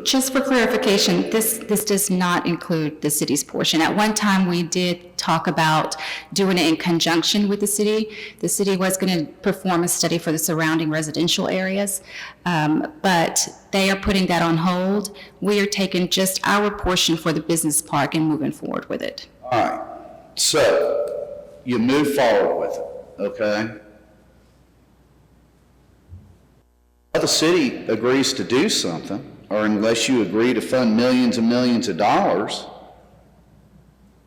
Just for clarification, this does not include the city's portion. At one time, we did talk about doing it in conjunction with the city. The city was going to perform a study for the surrounding residential areas, but they are putting that on hold. We are taking just our portion for the business park and moving forward with it. All right, so you move forward with it, okay? If the city agrees to do something, or unless you agree to fund millions and millions of dollars,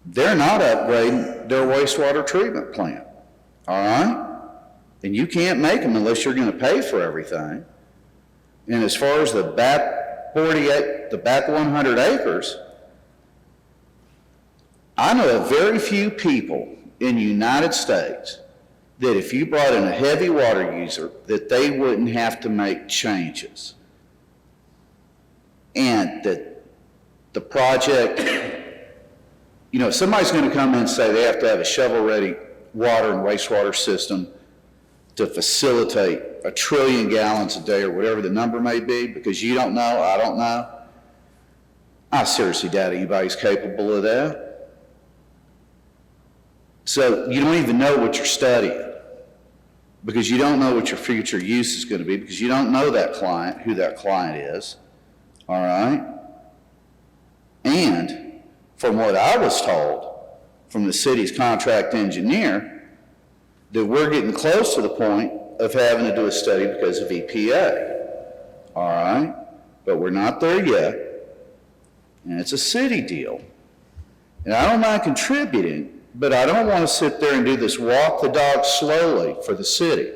they're not upgrading their wastewater treatment plant, all right? And you can't make them unless you're going to pay for everything. And as far as the back 100 acres, I know of very few people in the United States that if you brought in a heavy water user, that they wouldn't have to make changes. And that the project, you know, somebody's going to come in and say they have to have a shovel-ready water and wastewater system to facilitate 1 trillion gallons a day or whatever the number may be, because you don't know, I don't know. I seriously doubt anybody's capable of that. So you don't even know what you're studying, because you don't know what your future use is going to be, because you don't know that client, who that client is, all right? And from what I was told from the city's contract engineer, that we're getting close to the point of having to do a study because of EPA, all right? But we're not there yet, and it's a city deal. And I don't mind contributing, but I don't want to sit there and do this walk the dog slowly for the city,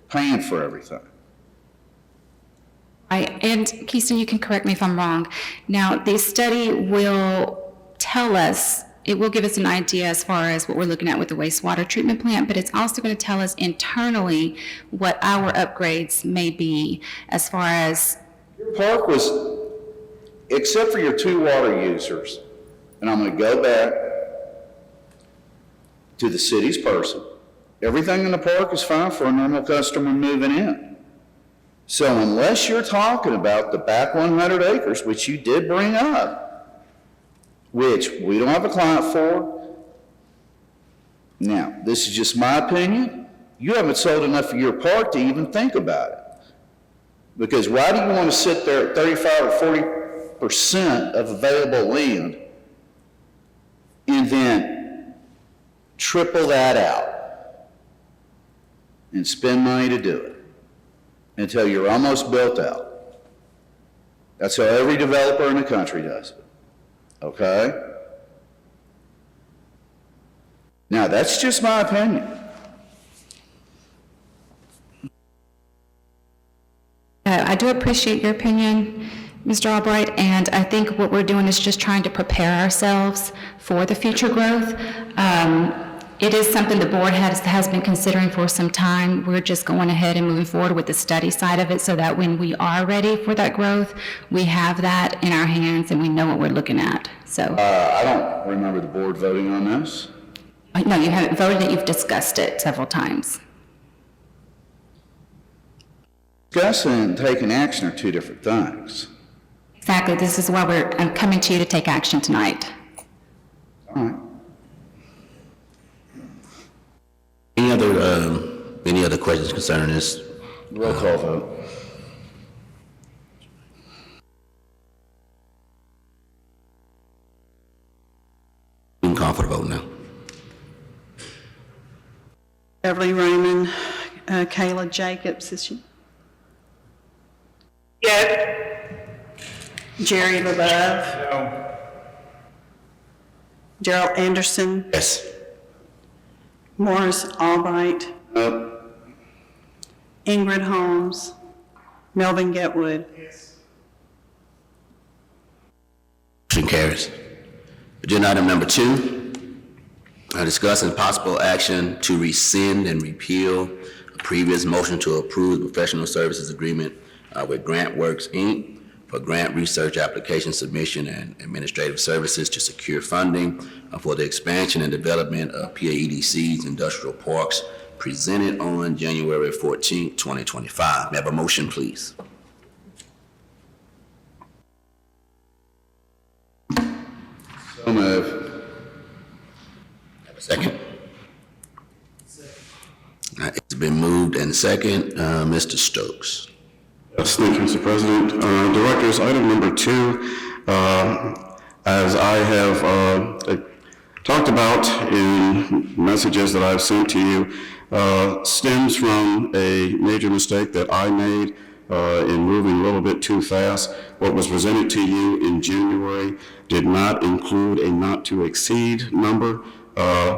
paying for everything. Right, and Keystone, you can correct me if I'm wrong. Now, the study will tell us, it will give us an idea as far as what we're looking at with the wastewater treatment plant, but it's also going to tell us internally what our upgrades may be as far as... Your park was, except for your 2 water users, and I'm going to go back to the city's person, everything in the park is fine for a normal customer moving in. So unless you're talking about the back 100 acres, which you did bring up, which we don't have a client for, now, this is just my opinion, you haven't sold enough of your park to even think about it. Because why do you want to sit there at 35 or 40% of available land and then triple that out and spend money to do it until you're almost built out? That's how every developer in the country does it, okay? Now, that's just my opinion. I do appreciate your opinion, Mr. Albright, and I think what we're doing is just trying to prepare ourselves for the future growth. It is something the board has been considering for some time. We're just going ahead and moving forward with the study side of it so that when we are ready for that growth, we have that in our hands and we know what we're looking at. So I don't remember the board voting on this. no, you haven't voted it, you've discussed it several times. Discussing and taking action are 2 different things. Exactly, this is why I'm coming to you to take action tonight. All right. Any other questions concerning this? Roll call vote. We can call for the vote now. Beverly Raymond, Kayla Jacobs, is she? Yes. Jerry LaBeouf. No. Gerald Anderson, Yes. Morris Albright, No. Ingrid Holmes, Melvin Getwood. Motion carries. Agenda item number 2, discuss and possible action to rescind and repeal a previous motion to approve the professional services agreement with Grant Works, Inc. for grant research application submission and administrative services to secure funding for the expansion and development of PAEDC's industrial parks presented on January 14, 2025. May I have a motion, please? So move. Have a second? It's been moved and second. Mr. Stokes. Yes, thank you, Mr. President. Directors, item number 2, as I have talked about in messages that I've sent to you, stems from a major mistake that I made in moving a little bit too fast. What was presented to you in January did not include a not-to-exceed number,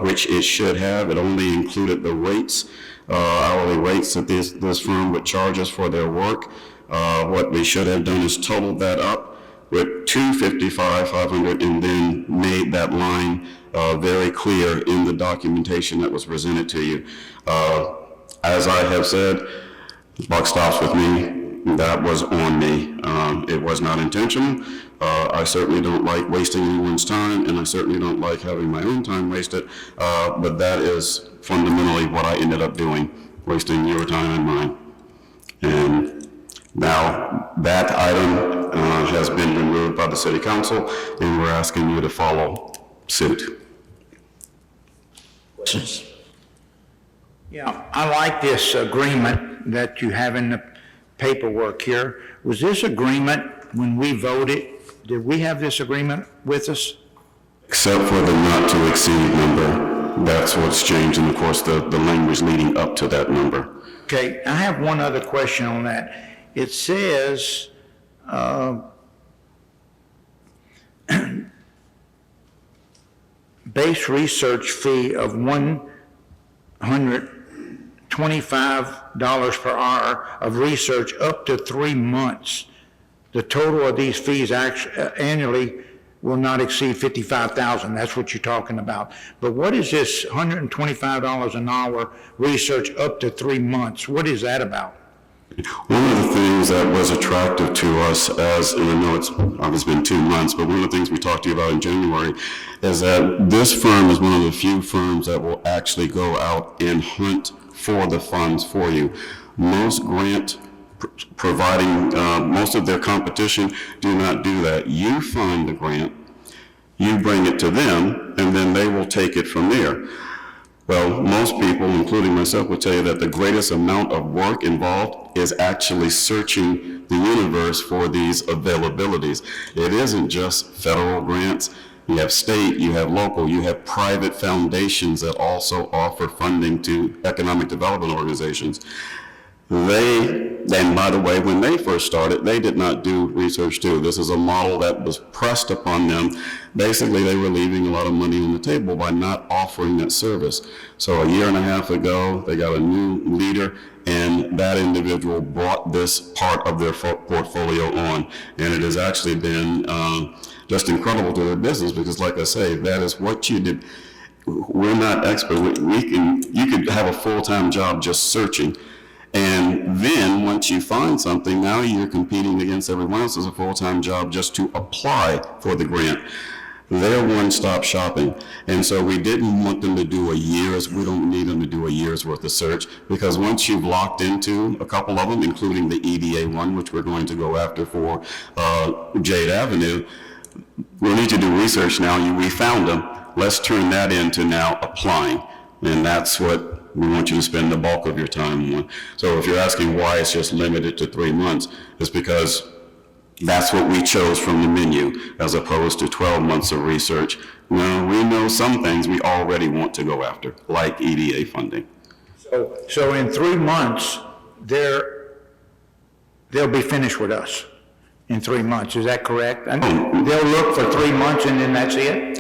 which it should have. It only included the rates, hourly rates that this firm would charge us for their work. What we should have done is totaled that up with $255,500 and then made that line very clear in the documentation that was presented to you. As I have said, the buck stops with me. That was on me. It was not intentional. I certainly don't like wasting anyone's time, and I certainly don't like having my own time wasted, but that is fundamentally what I ended up doing, wasting your time and mine. And now that item has been removed by the City Council, and we're asking you to follow suit. Questions? Yeah, I like this agreement that you have in the paperwork here. Was this agreement, when we voted, did we have this agreement with us? Except for the not-to-exceed number, that's what's changed, and of course, the language leading up to that number. Okay, I have one other question on that. It says, base research fee of $125 per hour of research up to 3 months. The total of these fees annually will not exceed $55,000. That's what you're talking about. But what is this $125 an hour research up to 3 months? What is that about? One of the things that was attractive to us, and I know it's obviously been 2 months, but one of the things we talked to you about in January is that this firm is one of the few firms that will actually go out and hunt for the funds for you. Most grant providing, most of their competition do not do that. You find the grant, you bring it to them, and then they will take it from there. Well, most people, including myself, will tell you that the greatest amount of work involved is actually searching the universe for these availabilities. It isn't just federal grants. You have state, you have local, you have private foundations that also offer funding to economic development organizations. And by the way, when they first started, they did not do research too. This is a model that was pressed upon them. Basically, they were leaving a lot of money on the table by not offering that service. So a year and a half ago, they got a new leader, and that individual brought this part of their portfolio on. And it has actually been just incredible to their business because, like I say, that is what you did. We're not experts. You could have a full-time job just searching. And then once you find something, now you're competing against everyone else as a full-time job just to apply for the grant. They're one-stop shopping. And so we didn't want them to do we don't need them to do a year's worth of search, because once you've locked into a couple of them, including the EDA one, which we're going to go after for Jade Avenue, we'll need to do research now. We found them. Let's turn that into now applying. And that's what we want you to spend the bulk of your time on. So if you're asking why it's just limited to 3 months, it's because that's what we chose from the menu, as opposed to 12 months of research. Now, we know some things we already want to go after, like EDA funding. So in 3 months, they'll be finished with us in 3 months. Is that correct? They'll look for 3 months and then that's it?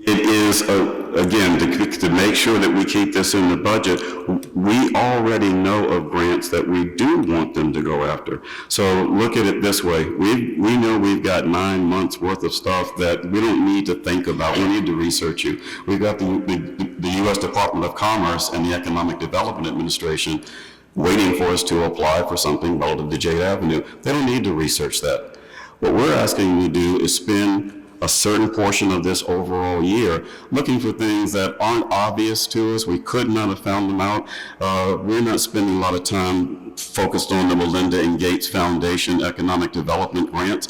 It is, again, to make sure that we keep this in the budget, we already know of grants that we do want them to go after. So look at it this way. We know we've got 9 months worth of stuff that we don't need to think about. We need to research you. We've got the U.S. Department of Commerce and the Economic Development Administration waiting for us to apply for something relative to Jade Avenue. They don't need to research that. What we're asking you to do is spend a certain portion of this overall year looking for things that aren't obvious to us. We could not have found them out. We're not spending a lot of time focused on the Melinda and Gates Foundation economic development grants,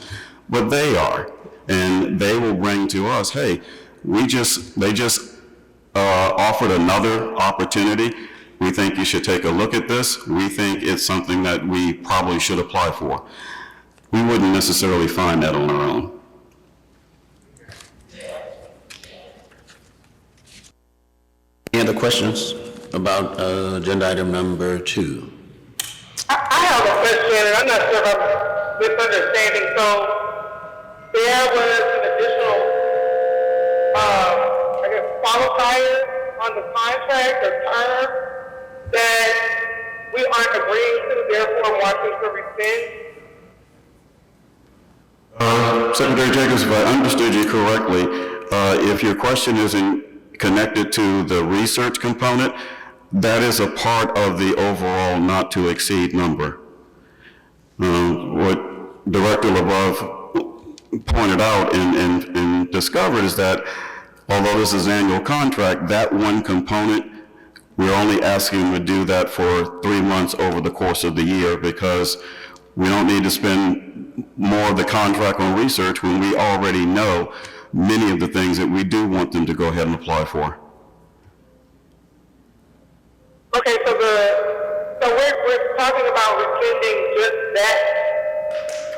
but they are. And they will bring to us, hey, they just offered another opportunity. We think you should take a look at this. We think it's something that we probably should apply for. We wouldn't necessarily find that on our own. Any other questions about agenda item number 2? and I'm not sure if I'm misunderstanding. So there was an additional, I guess, qualifier on the contract or term that we aren't agreeing to, therefore wanting to rescind. Secretary Jacobs, if I understood you correctly, if your question isn't connected to the research component, that is a part of the overall not to exceed number. What Director LaBeouf pointed out and discovered is that although this is an annual contract, that one component, we're only asking them to do that for 3 months over the course of the year, because we don't need to spend more of the contract on research when we already know many of the things that we do want them to go ahead and apply for. Okay, so we're talking about rescinding just that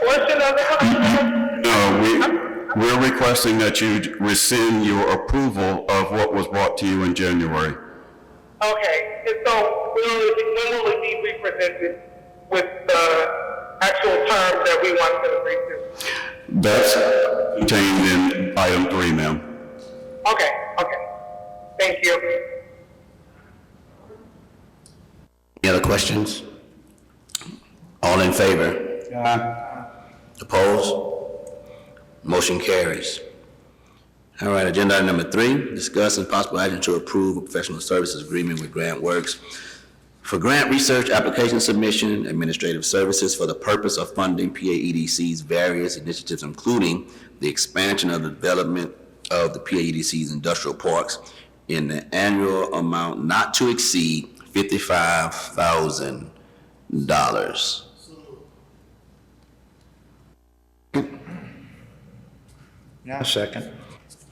portion of the contract? No, we're requesting that you rescind your approval of what was brought to you in January. Okay, and so when will it be represented with the actual terms that we want to agree to? That's contained in item 3, ma'am. Okay, thank you. Any other questions? All in favor? Opposed? Motion carries. All right, agenda item number 3, discuss and possible action to approve a professional services agreement with Grant Works for grant research application submission, administrative services for the purpose of funding PAEDC's various initiatives, including the expansion of the development of the PAEDC's industrial parks in the annual amount not to exceed $55,000. Yeah, second.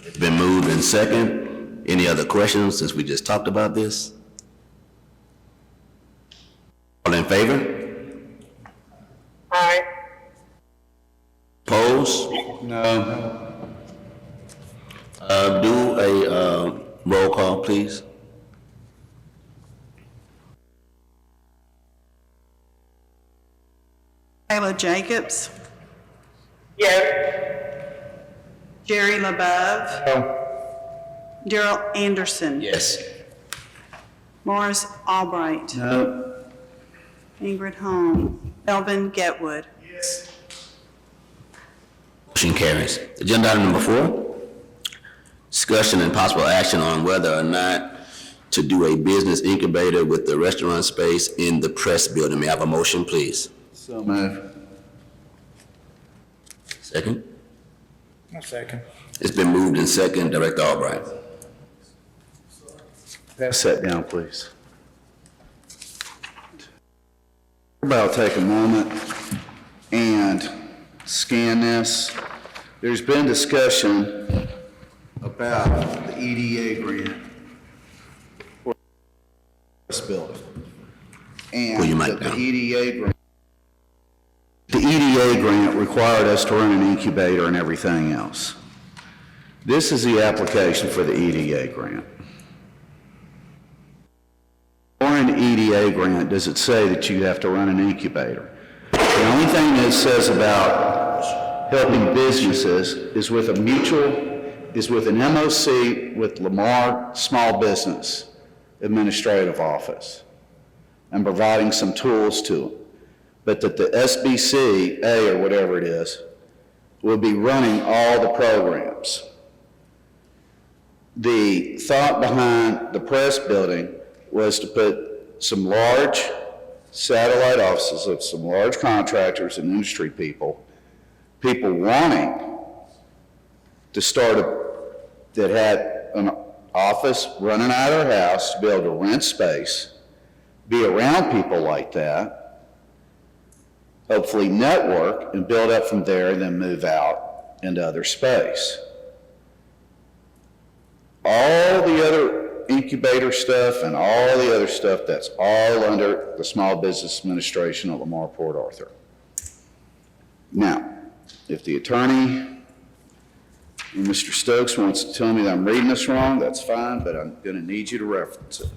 It's been moved and second. Any other questions since we just talked about this? All in favor? Aye. Opposed? No. Do a roll call, please. Kayla Jacobs, Yes. Jerry LaBeouf. Daryl Anderson. Yes. Morris Albright. No. Ingrid Holmes. Melvin Getwood. Motion carries. Agenda item number 4, discussion and possible action on whether or not to do a business incubator with the restaurant space in the press building. May I have a motion, please? So move. Second? A second. It's been moved and second. Director Albright. Pass that down, please. Everybody will take a moment and scan this. There's been discussion about the EDA grant for this building. Pull your mic And the down. EDA grant required us to run an incubator and everything else. This is the application for the EDA grant. For an EDA grant, does it say that you have to run an incubator? The only thing that it says about helping businesses is with an MOC with Lamar Small Business Administrative Office and providing some tools to them. But that the SBCA, or whatever it is, will be running all the programs. The thought behind the press building was to put some large satellite offices of some large contractors and industry people wanting to start that had an office running out of their house to be able to rent space, be around people like that, hopefully network and build up from there and then move out into other space. All the other incubator stuff and all the other stuff, that's all under the Small Business Administration at Lamar Port Arthur. Now, if the attorney, Mr. Stokes, wants to tell me that I'm reading this wrong, that's fine, but I'm going to need you to reference it.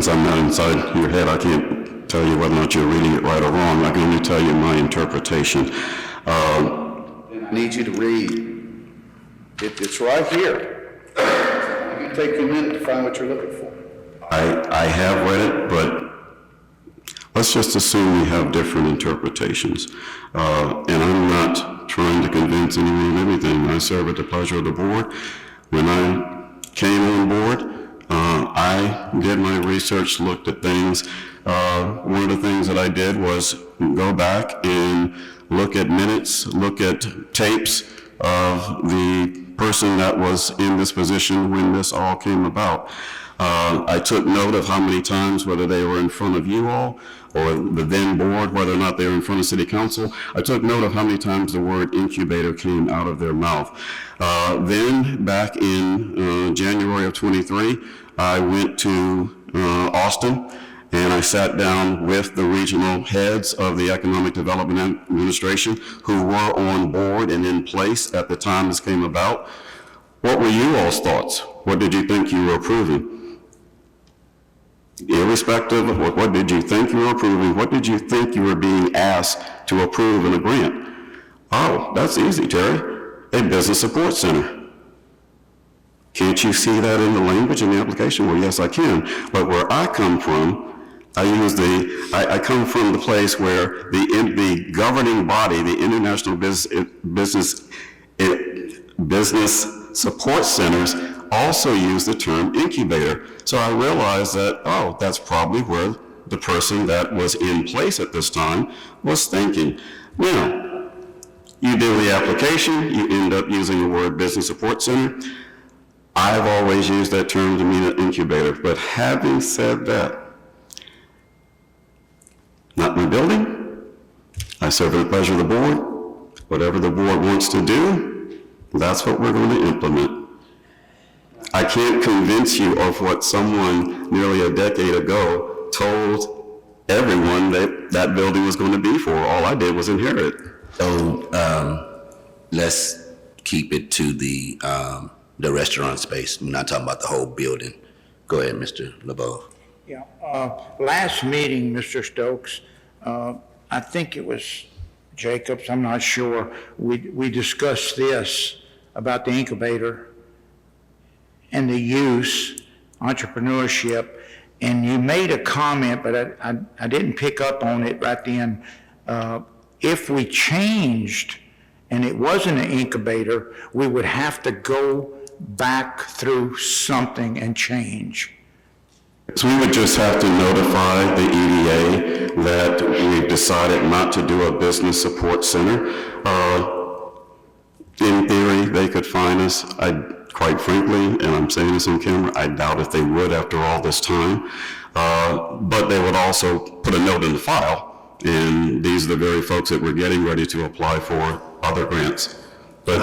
since I'm not inside your head, I can't tell you whether or not you're reading it right or wrong. I can only tell you my interpretation. I need you to read. It's right here. You can take a minute to find what you're looking for. I have read it, but let's just assume we have different interpretations. And I'm not trying to convince anyone of anything. I serve at the pleasure of the board. When I came on board, I did my research, looked at things. One of the things that I did was go back and look at minutes, look at tapes of the person that was in this position when this all came about. I took note of how many times, whether they were in front of you all or the then board, whether or not they were in front of city council. I took note of how many times the word incubator came out of their mouth. Then back in January of 23, I went to Austin and I sat down with the regional heads of the Economic Development Administration who were on board and in place at the time this came about. What were you all's thoughts? What did you think you were approving? Irrespective of what did you think you were approving, what did you think you were being asked to approve in a grant? Oh, that's easy, Terry. A business support center. Can't you see that in the language in the application? Well, yes, I can. But where I come from, I come from the place where the governing body, the International Business Support Centers, also use the term incubator. So I realized that, oh, that's probably where the person that was in place at this time was thinking. Now, you do the application, you end up using the word business support center. I've always used that term to mean an incubator, but having said that, not my building. I serve at the pleasure of the board. Whatever the board wants to do, that's what we're going to implement. I can't convince you of what someone nearly a decade ago told everyone that that building was going to be for. All I did was inherit it. So, let's keep it to the restaurant space. We're not talking about the whole building. Go ahead, Mr. LeBeau. Yeah, last meeting, Mr. Stokes, I think it was Jacobs, I'm not sure, we discussed this about the incubator and the use, entrepreneurship, and you made a comment, but I didn't pick up on it right then. If we changed and it wasn't an incubator, we would have to go back through something and change. So we would just have to notify the EDA that we've decided not to do a business support center. In theory, they could fine us. Quite frankly, and I'm saying this on camera, I doubt if they would after all this time. But they would also put a note in the file, and these are the very folks that we're getting ready to apply for other grants. But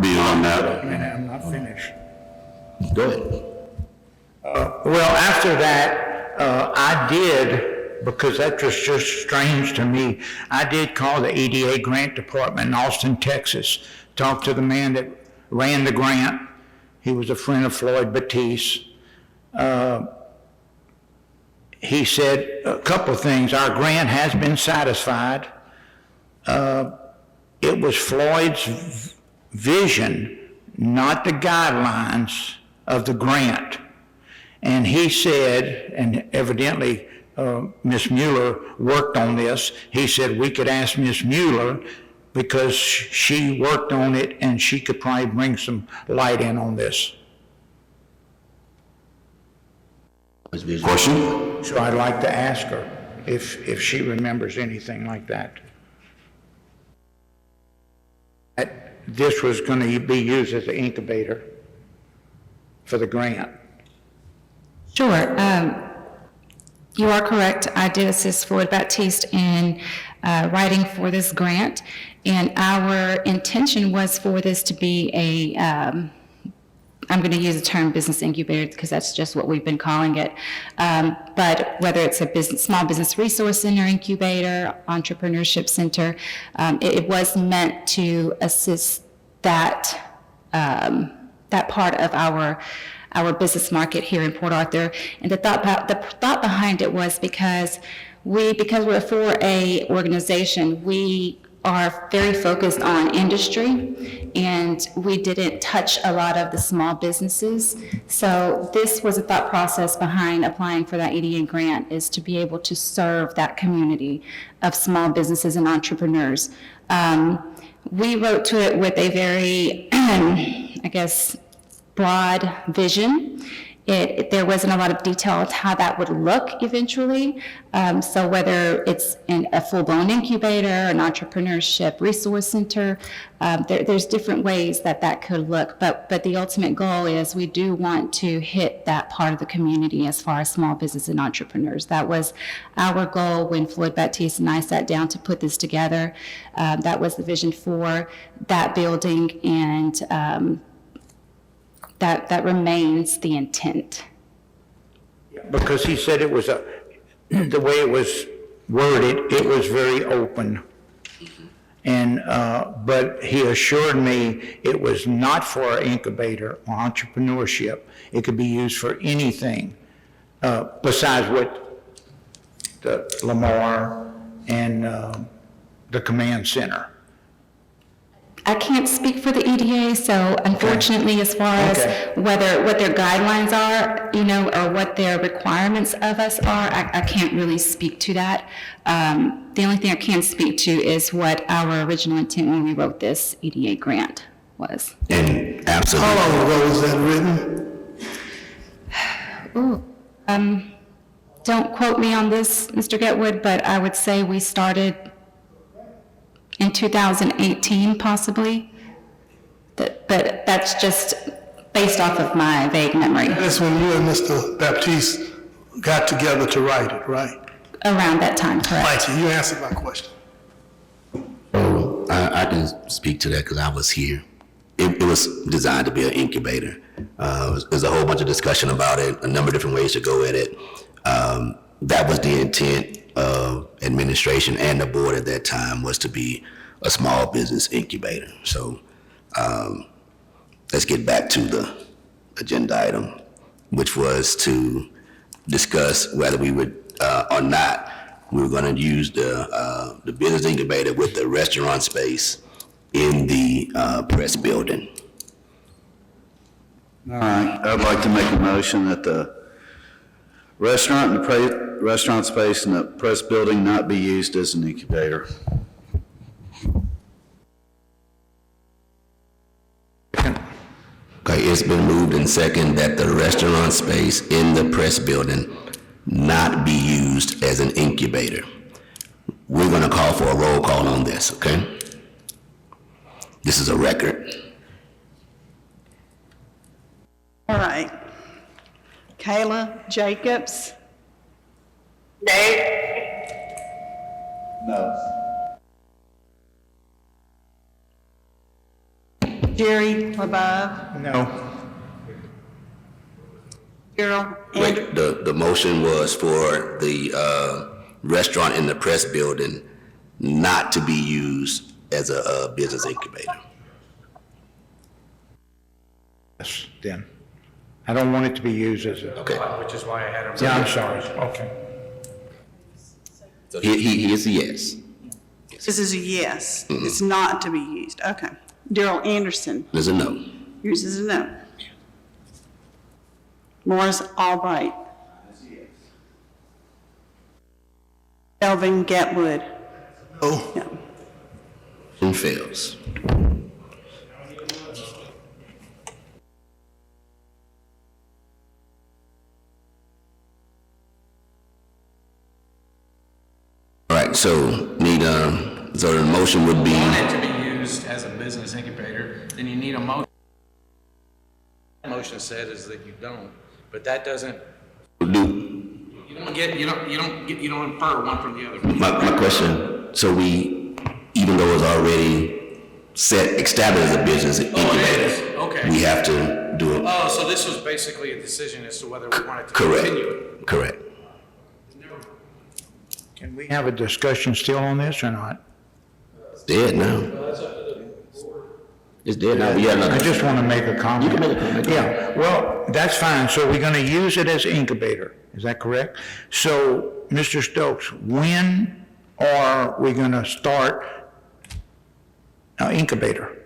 beyond that. I'm not finished. Go ahead. Well, after that, I did, because that was just strange to me, I did call the EDA grant department in Austin, Texas, talked to the man that ran the grant. He was a friend of Floyd Batiste. He said a couple of things. Our grant has been satisfied. It was Floyd's vision, not the guidelines of the grant. And he said, and evidently Ms. Mueller worked on this, he said we could ask Ms. Mueller because she worked on it and she could probably bring some light in on this. Question? So I'd like to ask her if she remembers anything like that. That this was going to be used as an incubator for the grant. Sure. You are correct. I did assist Floyd Batiste in writing for this grant, and our intention was for this to be a, I'm going to use the term business incubator because that's just what we've been calling it. But whether it's a small business resource center incubator, entrepreneurship center, it was meant to assist that, that part of our our business market here in Port Arthur. And the thought behind it was because we're a 4A organization, we are very focused on industry, and we didn't touch a lot of the small businesses. So this was a thought process behind applying for that EDA grant, is to be able to serve that community of small businesses and entrepreneurs. We wrote to it with a very, I guess, broad vision. There wasn't a lot of detail of how that would look eventually. So whether it's in a full-blown incubator, an entrepreneurship resource center, there's different ways that could look. But the ultimate goal is we do want to hit that part of the community as far as small business and entrepreneurs. That was our goal when Floyd Baptiste and I sat down to put this together. That was the vision for that building, and that remains the intent. Because he said it was the way it was worded, it was very open. And, but he assured me it was not for an incubator or entrepreneurship. It could be used for anything, besides what the Lamar and, the command center. I can't speak for the EDA, so unfortunately, as far as what their guidelines are, or what their requirements of us are, I can't really speak to that. The only thing I can speak to is what our original intent when we wrote this EDA grant was. And absolutely. How long ago was that written? Don't quote me on this, Mr. Getwood, but I would say we started in 2018, possibly. But that's just based off of my vague memory. That's when you and Mr. Baptiste got together to write it, right? Around that time, correct. Thank you. You answered my question. So I can speak to that because I was here. It was designed to be an incubator. There's a whole bunch of discussion about it, a number of different ways to go at it. That was the intent of administration and the board at that time, was to be a small business incubator. So let's get back to the agenda item, which was to discuss whether we would or not we were going to use the business incubator with the restaurant space in the press building. All right, I'd like to make a motion that the restaurant and the restaurant space in the press building not be used as an incubator. Okay, it's been moved and second that the restaurant space in the press building not be used as an incubator. We're going to call for a roll call on this, okay? This is a record. All right. Kayla Jacobs, Nay. No. Jerry LaBeouf, No. Gerald Wait, the motion was for the restaurant in the press building not to be used as a business incubator. Yes, then. I don't want it to be used as a, Okay, Which is why I had him. yeah, I'm sorry, okay. so he is a yes. This is a yes. It's not to be used. Okay. Daryl Anderson, There's a no. yours is a no. Morris Albright. Melvin Getwood. Oh, No. And fails. All right, so so the motion would be, Want it to be used as a business incubator, then you need a motion. Motion said is that you don't, but that doesn't, you don't infer one from the other. my question, so even though it's already established as a business incubator, Okay. we have to do it. Oh, so this was basically a decision as to whether we wanted to continue it. Correct. Can we have a discussion still on this or not? Dead now. It's dead now, but yeah, I no, just want to make a comment. You can make a comment. Yeah, well, that's fine. So we're going to use it as incubator. Is that correct? So, Mr. Stokes, when are we going to start incubator?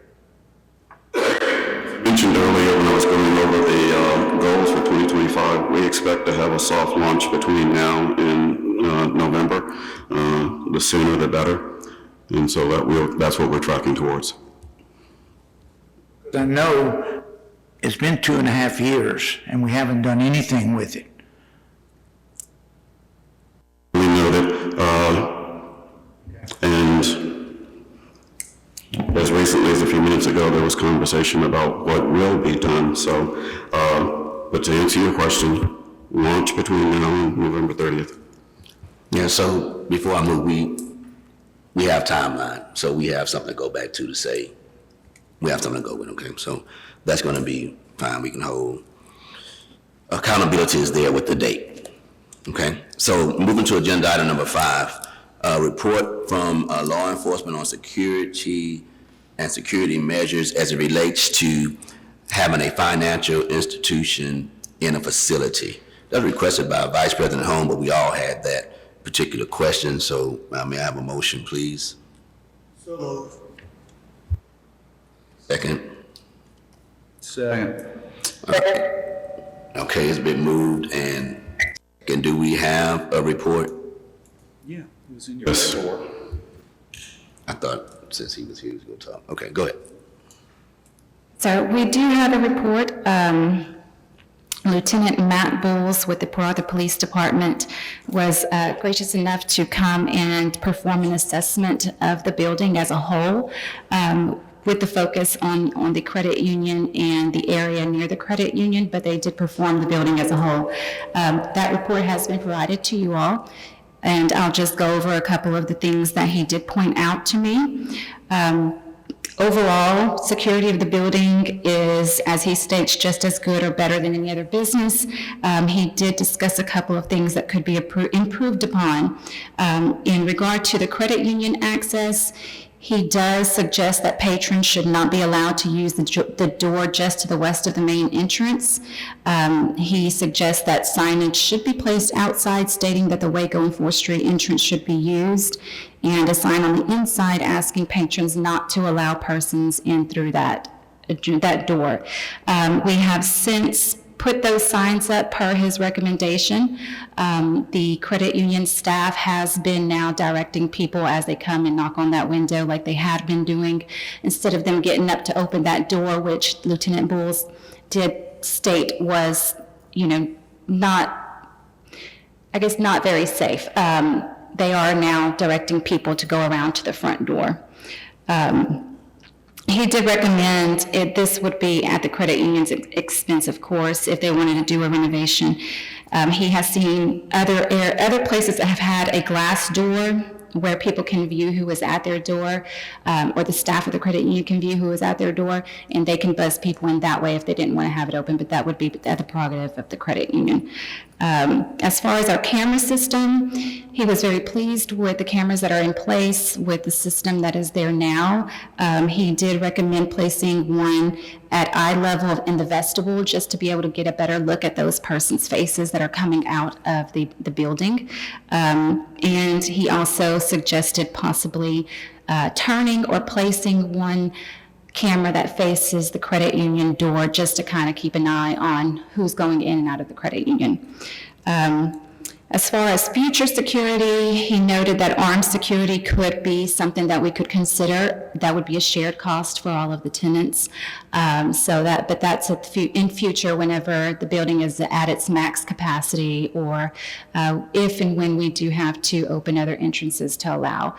Mentioned earlier when I was going over the goals for 2025, we expect to have a soft launch between now and November. The sooner the better. And so that's what we're tracking towards. I know it's been 2.5 years and we haven't done anything with it. We noted, and as recently as a few minutes ago, there was conversation about what will be done. So, but to answer your question, launch between now and November 30th. yeah, so before I move, we have timeline, so we have something to go back to say, we have something to go with, okay? So that's gonna be fine, we can hold, accountability is there with the date, okay? So moving to agenda item number 5, report from law enforcement on security and security measures as it relates to having a financial institution in a facility. That was requested by Vice President Holm, but we all had that particular question, so may I have a motion, please? So moved. Second? Second. Okay, it's been moved, and do we have a report? Yeah, it was in your Yes. report. I thought since he was here, he was gonna talk. Okay, go ahead. So we do have a report. Lieutenant Matt Bowles with the Port Arthur Police Department was gracious enough to come and perform an assessment of the building as a whole, with the focus on the credit union and the area near the credit union, but they did perform the building as a whole. That report has been provided to you all, and I'll just go over a couple of the things that he did point out to me. Overall, security of the building is, as he states, just as good or better than any other business. He did discuss a couple of things that could be improved upon. In regard to the credit union access, he does suggest that patrons should not be allowed to use the door just to the west of the main entrance. He suggests that signage should be placed outside stating that the Waco and 4th Street entrance should be used, and a sign on the inside asking patrons not to allow persons in through that door. We have since put those signs up per his recommendation. The credit union staff has been now directing people as they come and knock on that window like they had been doing, instead of them getting up to open that door, which Lieutenant Bowles did state was, not very safe. They are now directing people to go around to the front door. He did recommend this would be at the credit union's expense, of course, if they wanted to do a renovation. He has seen other places that have had a glass door where people can view who is at their door, or the staff of the credit union can view who is at their door, and they can buzz people in that way if they didn't want to have it open, but that would be at the prerogative of the credit union. As far as our camera system, he was very pleased with the cameras that are in place with the system that is there now. He did recommend placing one at eye level in the vestibule just to be able to get a better look at those persons' faces that are coming out of the building. And he also suggested possibly turning or placing one camera that faces the credit union door just to kind of keep an eye on who's going in and out of the credit union. As far as future security, he noted that armed security could be something that we could consider. That would be a shared cost for all of the tenants. But that's in future whenever the building is at its max capacity, or if and when we do have to open other entrances to allow.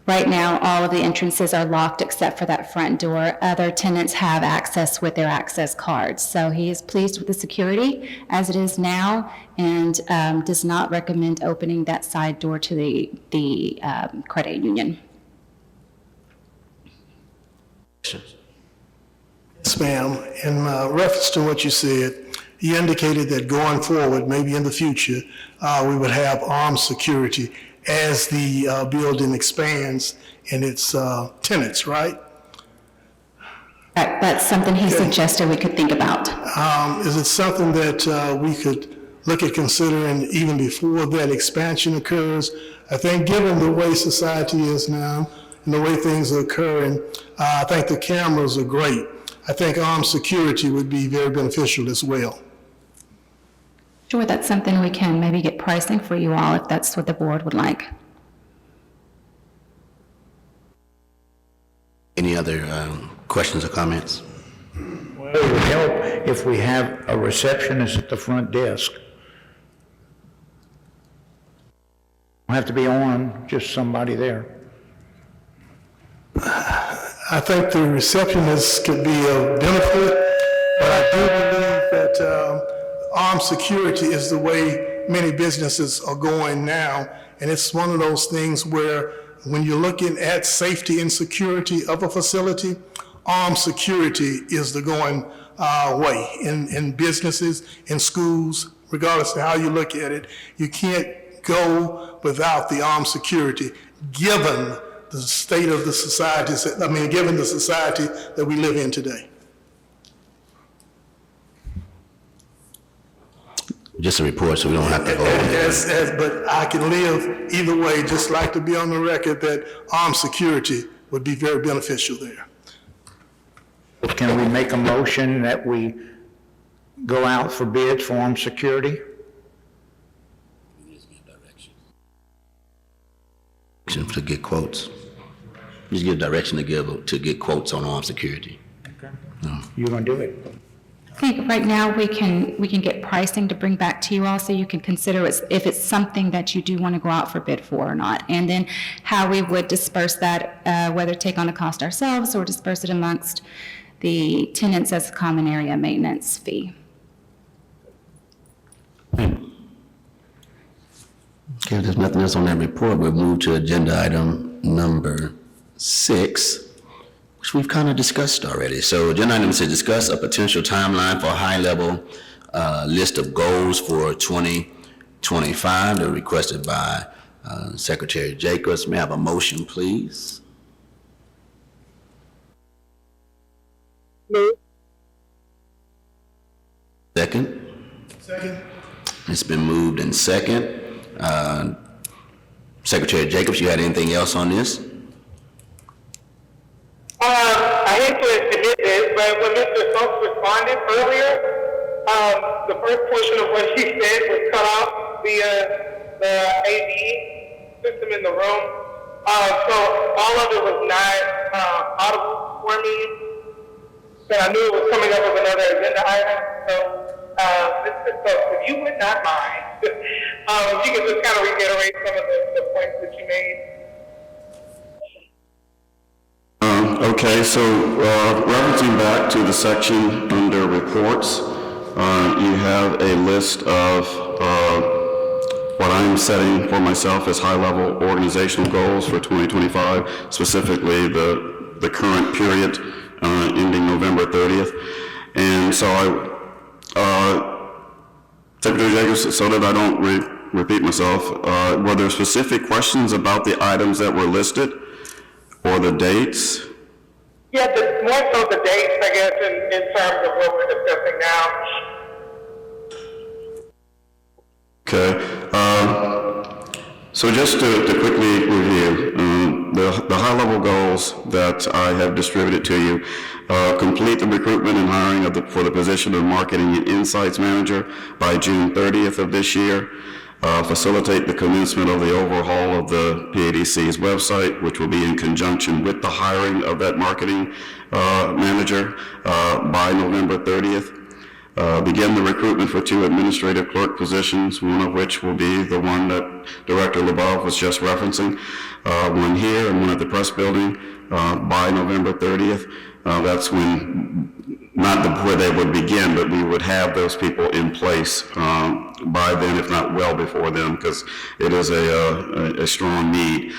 Right now, all of the entrances are locked except for that front door. Other tenants have access with their access cards. So he is pleased with the security as it is now, and does not recommend opening that side door to the credit union. Yes, ma'am. In reference to what you said, you indicated that going forward, maybe in the future, we would have armed security as the building expands in its tenants, right? That's something he suggested we could think about. Is it something that we could look at considering even before that expansion occurs? I think given the way society is now and the way things are occurring, I think the cameras are great. I think armed security would be very beneficial as well. Sure, that's something we can maybe get pricing for you all if that's what the board would like. Any other questions or comments? Well, it would help if we have a receptionist at the front desk. Don't have to be on, just somebody there. I think the receptionist could be of benefit, but I do believe that armed security is the way many businesses are going now, and it's one of those things where when you're looking at safety and security of a facility, armed security is the going way in businesses, in schools, regardless of how you look at it. You can't go without the armed security, given the state of the society, given the society that we live in today. Just a report, so we don't have to vote. But I can live either way, just like to be on the record that armed security would be very beneficial there. Can we make a motion that we go out for bids for armed security? To get quotes. Just give direction to get quotes on armed security. Okay. You're gonna do it? I think right now we can get pricing to bring back to you all so you can consider if it's something that you do want to go out for bid for or not. And then how we would disperse that, whether take on a cost ourselves or disperse it amongst the tenants as a common area maintenance fee. Okay, if there's nothing else on that report, we'll move to agenda item number 6, which we've kind of discussed already. So agenda item says discuss a potential timeline for a high-level list of goals for 2025. They're requested by Secretary Jacobs. May I have a motion, please? Move. Second? Second. It's been moved and second. Secretary Jacobs, you had anything else on this? I hate to admit this, but when Mr. Stokes responded earlier, the first portion of what he said was cut off via the AV system in the room. So all of it was not audible for me, but I knew it was coming up with another agenda item. So, Mr. Stokes, if you would not mind, if you could just kind of reiterate some of the points that you made. Okay, so referencing back to the section under reports, you have a list of what I'm setting for myself as high-level organizational goals for 2025, specifically the current period ending November 30th. And so Secretary Jacobs, so that I don't repeat myself, were there specific questions about the items that were listed or the dates? Yeah, more so the dates, I guess, in terms of what we're discussing now. Okay. So just to quickly review, the high-level goals that I have distributed to you, complete the recruitment and hiring for the position of Marketing and Insights Manager by June 30th of this year. Facilitate the commencement of the overhaul of the PADC's website, which will be in conjunction with the hiring of that marketing manager by November 30th. Begin the recruitment for 2 administrative clerk positions, one of which will be the one that Director LeBeau was just referencing, one here and one at the press building by November 30th. That's when, not where they would begin, but we would have those people in place by then, if not well before then, because it is a strong need.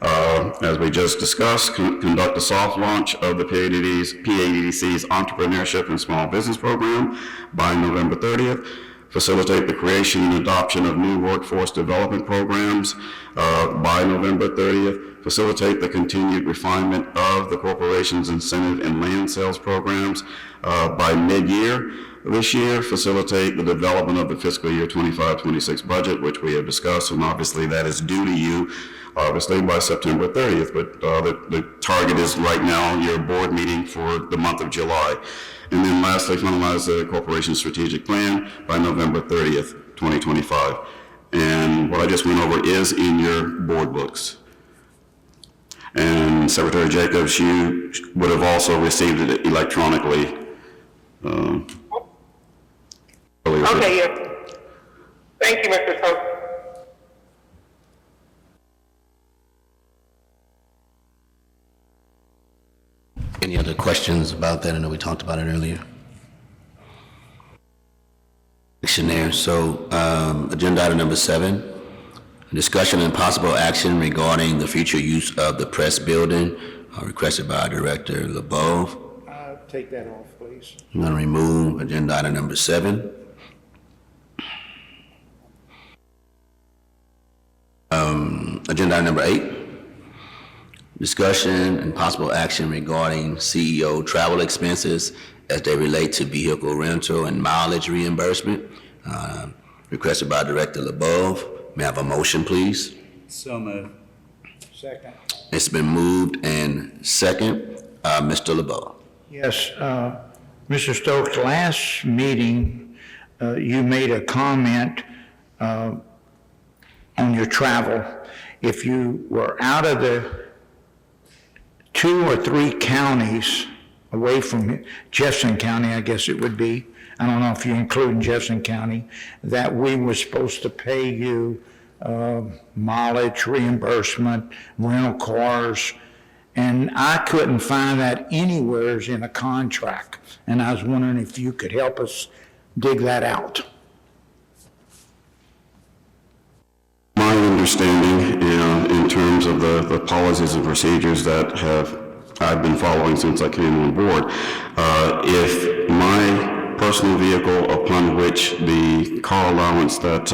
As we just discussed, conduct a soft launch of the PADC's Entrepreneurship and Small Business Program by November 30th. facilitate the creation and adoption of new workforce development programs by November 30th, facilitate the continued refinement of the corporation's incentive and land sales programs by mid-year this year, facilitate the development of the fiscal year 25-26 budget, which we have discussed, and obviously that is due to you, obviously by September 30th, but the target is right now your board meeting for the month of July. And then lastly, finalize the corporation's strategic plan by November 30th, 2025. And what I just went over is in your board books. And Secretary Jacobs, you would have also received it electronically earlier. Okay, yes. Thank you, Mr. Stokes. Any other questions about that? I know we talked about it earlier. There. So, agenda item number 7, discussion and possible action regarding the future use of the press building, requested by Director LeBeau. Take that off, please. I'm going to remove agenda item number 7. Agenda item number 8, discussion and possible action regarding CEO travel expenses as they relate to vehicle rental and mileage reimbursement, requested by Director LeBeau. May I have a motion, please? So moved. Second. It's been moved and second. Mr. LeBeau. Yes, Mr. Stokes, last meeting, you made a comment on your travel. If you were out of the 2 or 3 counties away from Jefferson County, I guess it would be, I don't know if you include Jefferson County, that we were supposed to pay you mileage reimbursement, rental cars, and I couldn't find that anywhere in a contract. And I was wondering if you could help us dig that out. My understanding in terms of the policies and procedures that I've been following since I came on board, if my personal vehicle upon which the car allowance that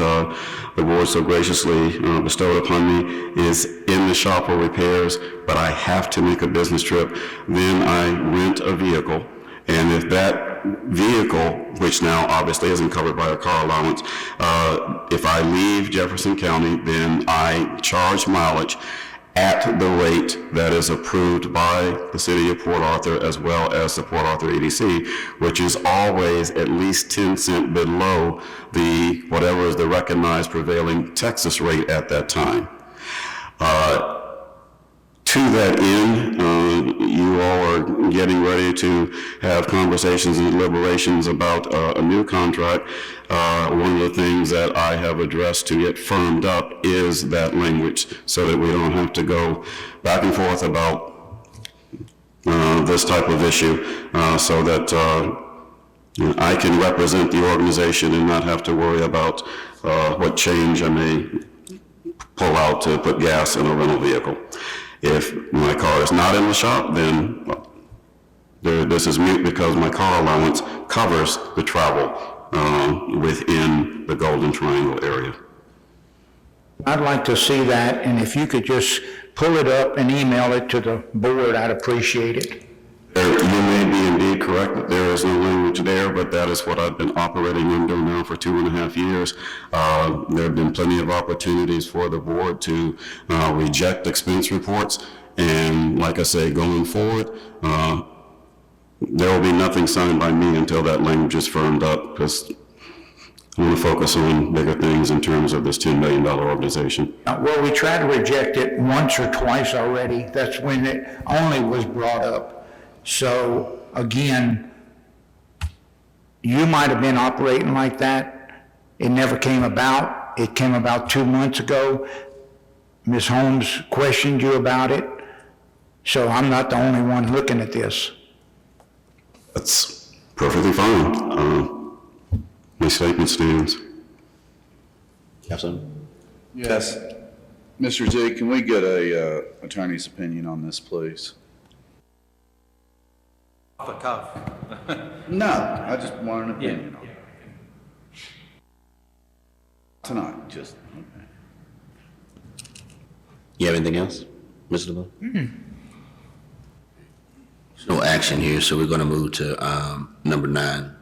the board so graciously bestowed upon me is in the shop for repairs, but I have to make a business trip, then I rent a vehicle. And if that vehicle, which now obviously isn't covered by a car allowance, if I leave Jefferson County, then I charge mileage at the rate that is approved by the city of Port Arthur as well as the Port Arthur EDC, which is always at least 10 cents below the whatever is the recognized prevailing Texas rate at that time. To that end, you all are getting ready to have conversations and deliberations about a new contract. One of the things that I have addressed to get firmed up is that language so that we don't have to go back and forth about this type of issue so that I can represent the organization and not have to worry about what change I may pull out to put gas in a rental vehicle. If my car is not in the shop, then this is moot because my car allowance covers the travel within the Golden Triangle area. I'd like to see that, and if you could just pull it up and email it to the board, I'd appreciate it. You may be indeed correct that there is no language there, but that is what I've been operating under now for 2.5 years. There have been plenty of opportunities for the board to reject expense reports, and like I say, going forward, there will be nothing signed by me until that language is firmed up, because I want to focus on bigger things in terms of this $10 million organization. Well, we tried to reject it once or twice already. That's when it only was brought up. So, again, you might have been operating like that. It never came about. It came about 2 months ago. Ms. Holmes questioned you about it. So I'm not the only one looking at this. That's perfectly fine. My statement stands. Have some? Yes. Mr. Z, can we get a attorney's opinion on this, please? Off the cuff. No, I just want an opinion on it. Tonight, just, okay. You have anything else, Mr. LeBeau? There's no action here, so we're going to move to number 9.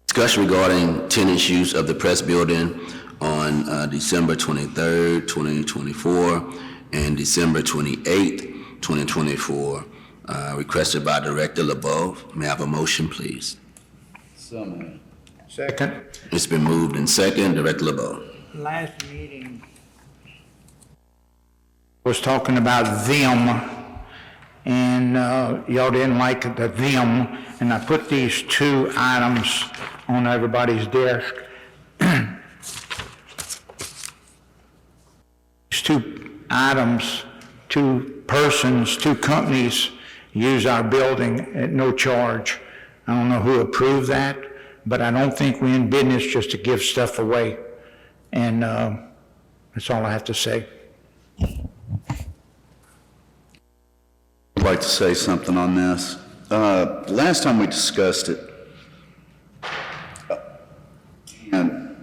Discussion regarding tenants' use of the press building on December 23rd, 2024, and December 28th, 2024, requested by Director LeBeau. May I have a motion, please? So moved. Second. It's been moved and second. Director LeBeau. Last meeting was talking about them, and y'all didn't like the them, and I put these 2 items on everybody's desk. These 2 items, 2 persons, 2 companies use our building at no charge. I don't know who approved that, but I don't think we're in business just to give stuff away. And that's all I have to say. I'd like to say something on this. Last time we discussed it, and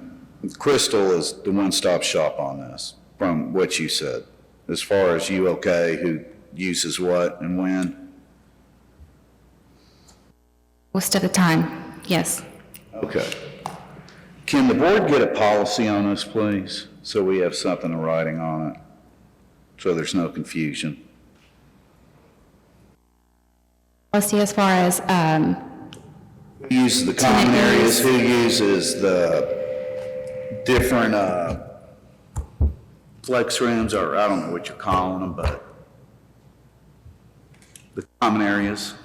Crystal is the one-stop shop on this, from what you said, as far as you okay, who uses what and when? Most of the time, yes. Okay. Can the board get a policy on this, please, so we have something in writing on it, so there's no confusion? Policy as far as, Who uses the common areas, who uses the different flex rooms, or I don't know what you're calling them, but the common areas?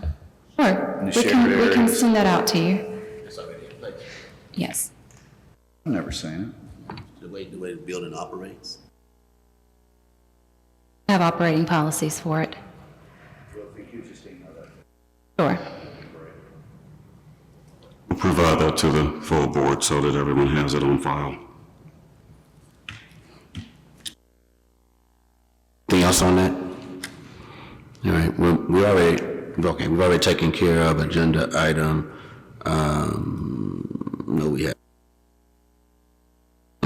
sure, In the we shared can areas. send that out to you. Yes. I've never seen it. The way the building operates. I have operating policies for it. Sure. We'll provide that to the full board so that everyone has it on file. Anything else on that? All right, we've already taken care of agenda item, no, we have.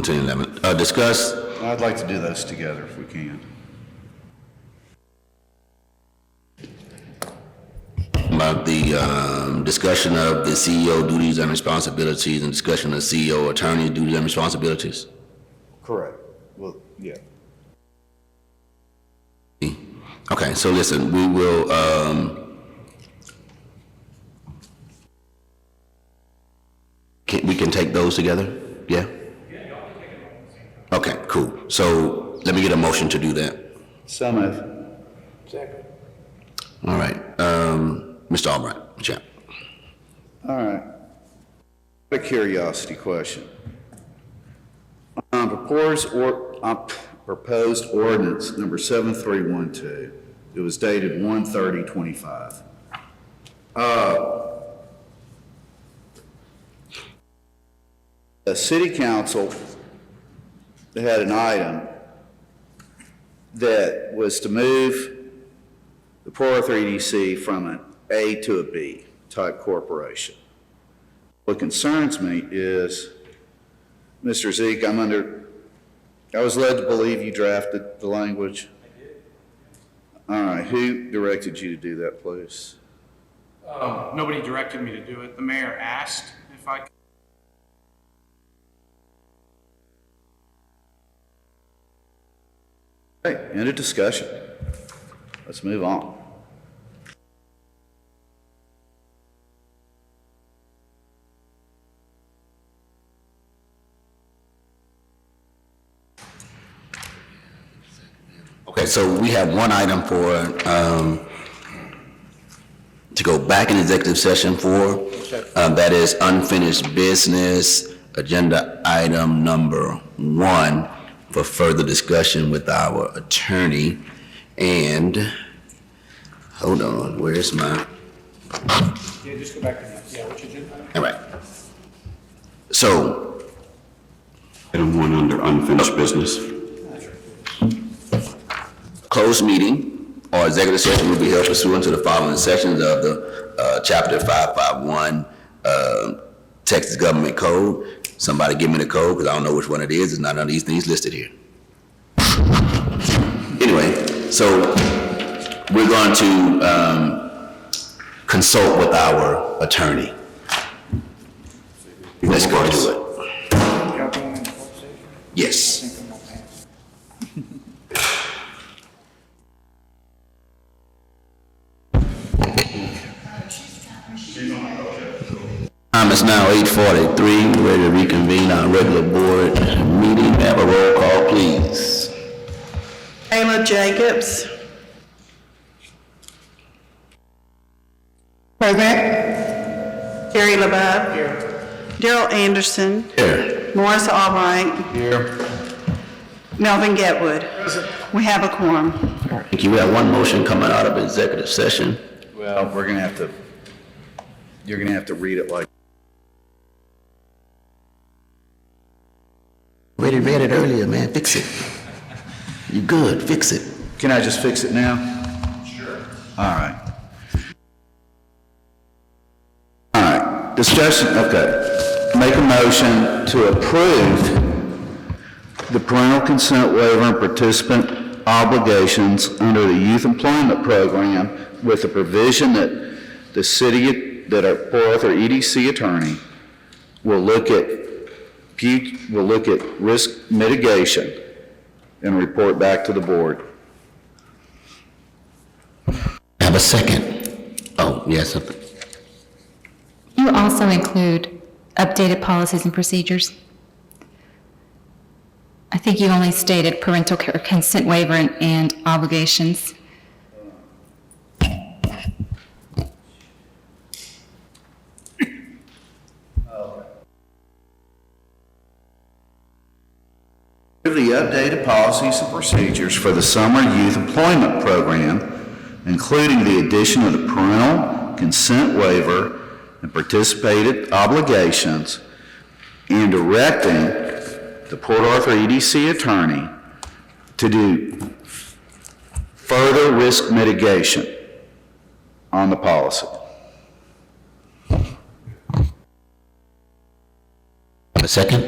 10, 11, discuss, I'd like to do those together if we can. about the discussion of the CEO duties and responsibilities and discussion of CEO attorney duties and responsibilities. Correct. Well, yeah. Okay, so listen, we will, we can take those together? Yeah? Okay, cool. So let me get a motion to do that. So moved. All right, Mr. Albright, Chap. All right. A curiosity question. Proposed ordinance number 7312. It was dated 1/30/25. The city council had an item that was to move the Port Arthur EDC from an A to a B type corporation. What concerns me is, Mr. Zeke, I was led to believe you drafted the language. I did. All right, who directed you to do that, please? Nobody directed me to do it. The mayor asked if I could. Hey, end of discussion. Let's move on. Okay, so we have one item for, to go back in executive session for, that is unfinished business, agenda item number 1, for further discussion with our attorney. And, hold on, where's my? Yeah, just go back to that. Yeah, what you did. All right. So, Item 1 under unfinished business. closed meeting or executive session will be held pursuant to the following sections of the Chapter 551 Texas Government Code. Somebody give me the code, because I don't know which one it is. It's not none of these things listed here. Anyway, so we're going to consult with our attorney. Let's go to it. Y'all going in closed session? Yes. I think I'm gonna pass. Time is now 8:43, we're ready to reconvene our regular board meeting. May I have a roll call, please? Ayla Jacobs. Present. Terry LaBeouf. Here. Daryl Anderson. Here. Morris Albright. Here. Melvin Getwood. We have a quorum. Thank you. We have one motion coming out of executive session. Well, you're gonna have to read it like. Already read it earlier, man. Fix it. You good, fix it. Can I just fix it now? Sure. All right. All right, discussion, okay. Make a motion to approve the parental consent waiver and participant obligations under the youth employment program with the provision that the city, that our Port Arthur EDC attorney will look at risk mitigation and report back to the board. Have a second. Oh, yes. You also include updated policies and procedures. I think you only stated parental consent waiver and obligations. The updated policies and procedures for the summer youth employment program, including the addition of the parental consent waiver and participated obligations, and directing the Port Arthur EDC attorney to do further risk mitigation on the policy. Have a second?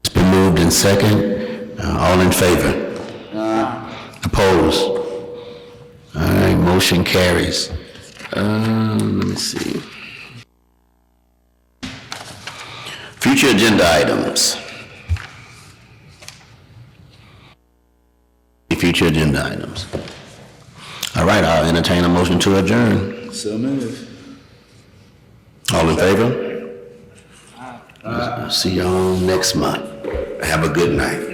It's been moved in second. All in favor? Opposed? All right, motion carries. Let me see. Future agenda items. Future agenda items. All right, I'll entertain a motion to adjourn. So move. All in favor? See y'all next month. Have a good night.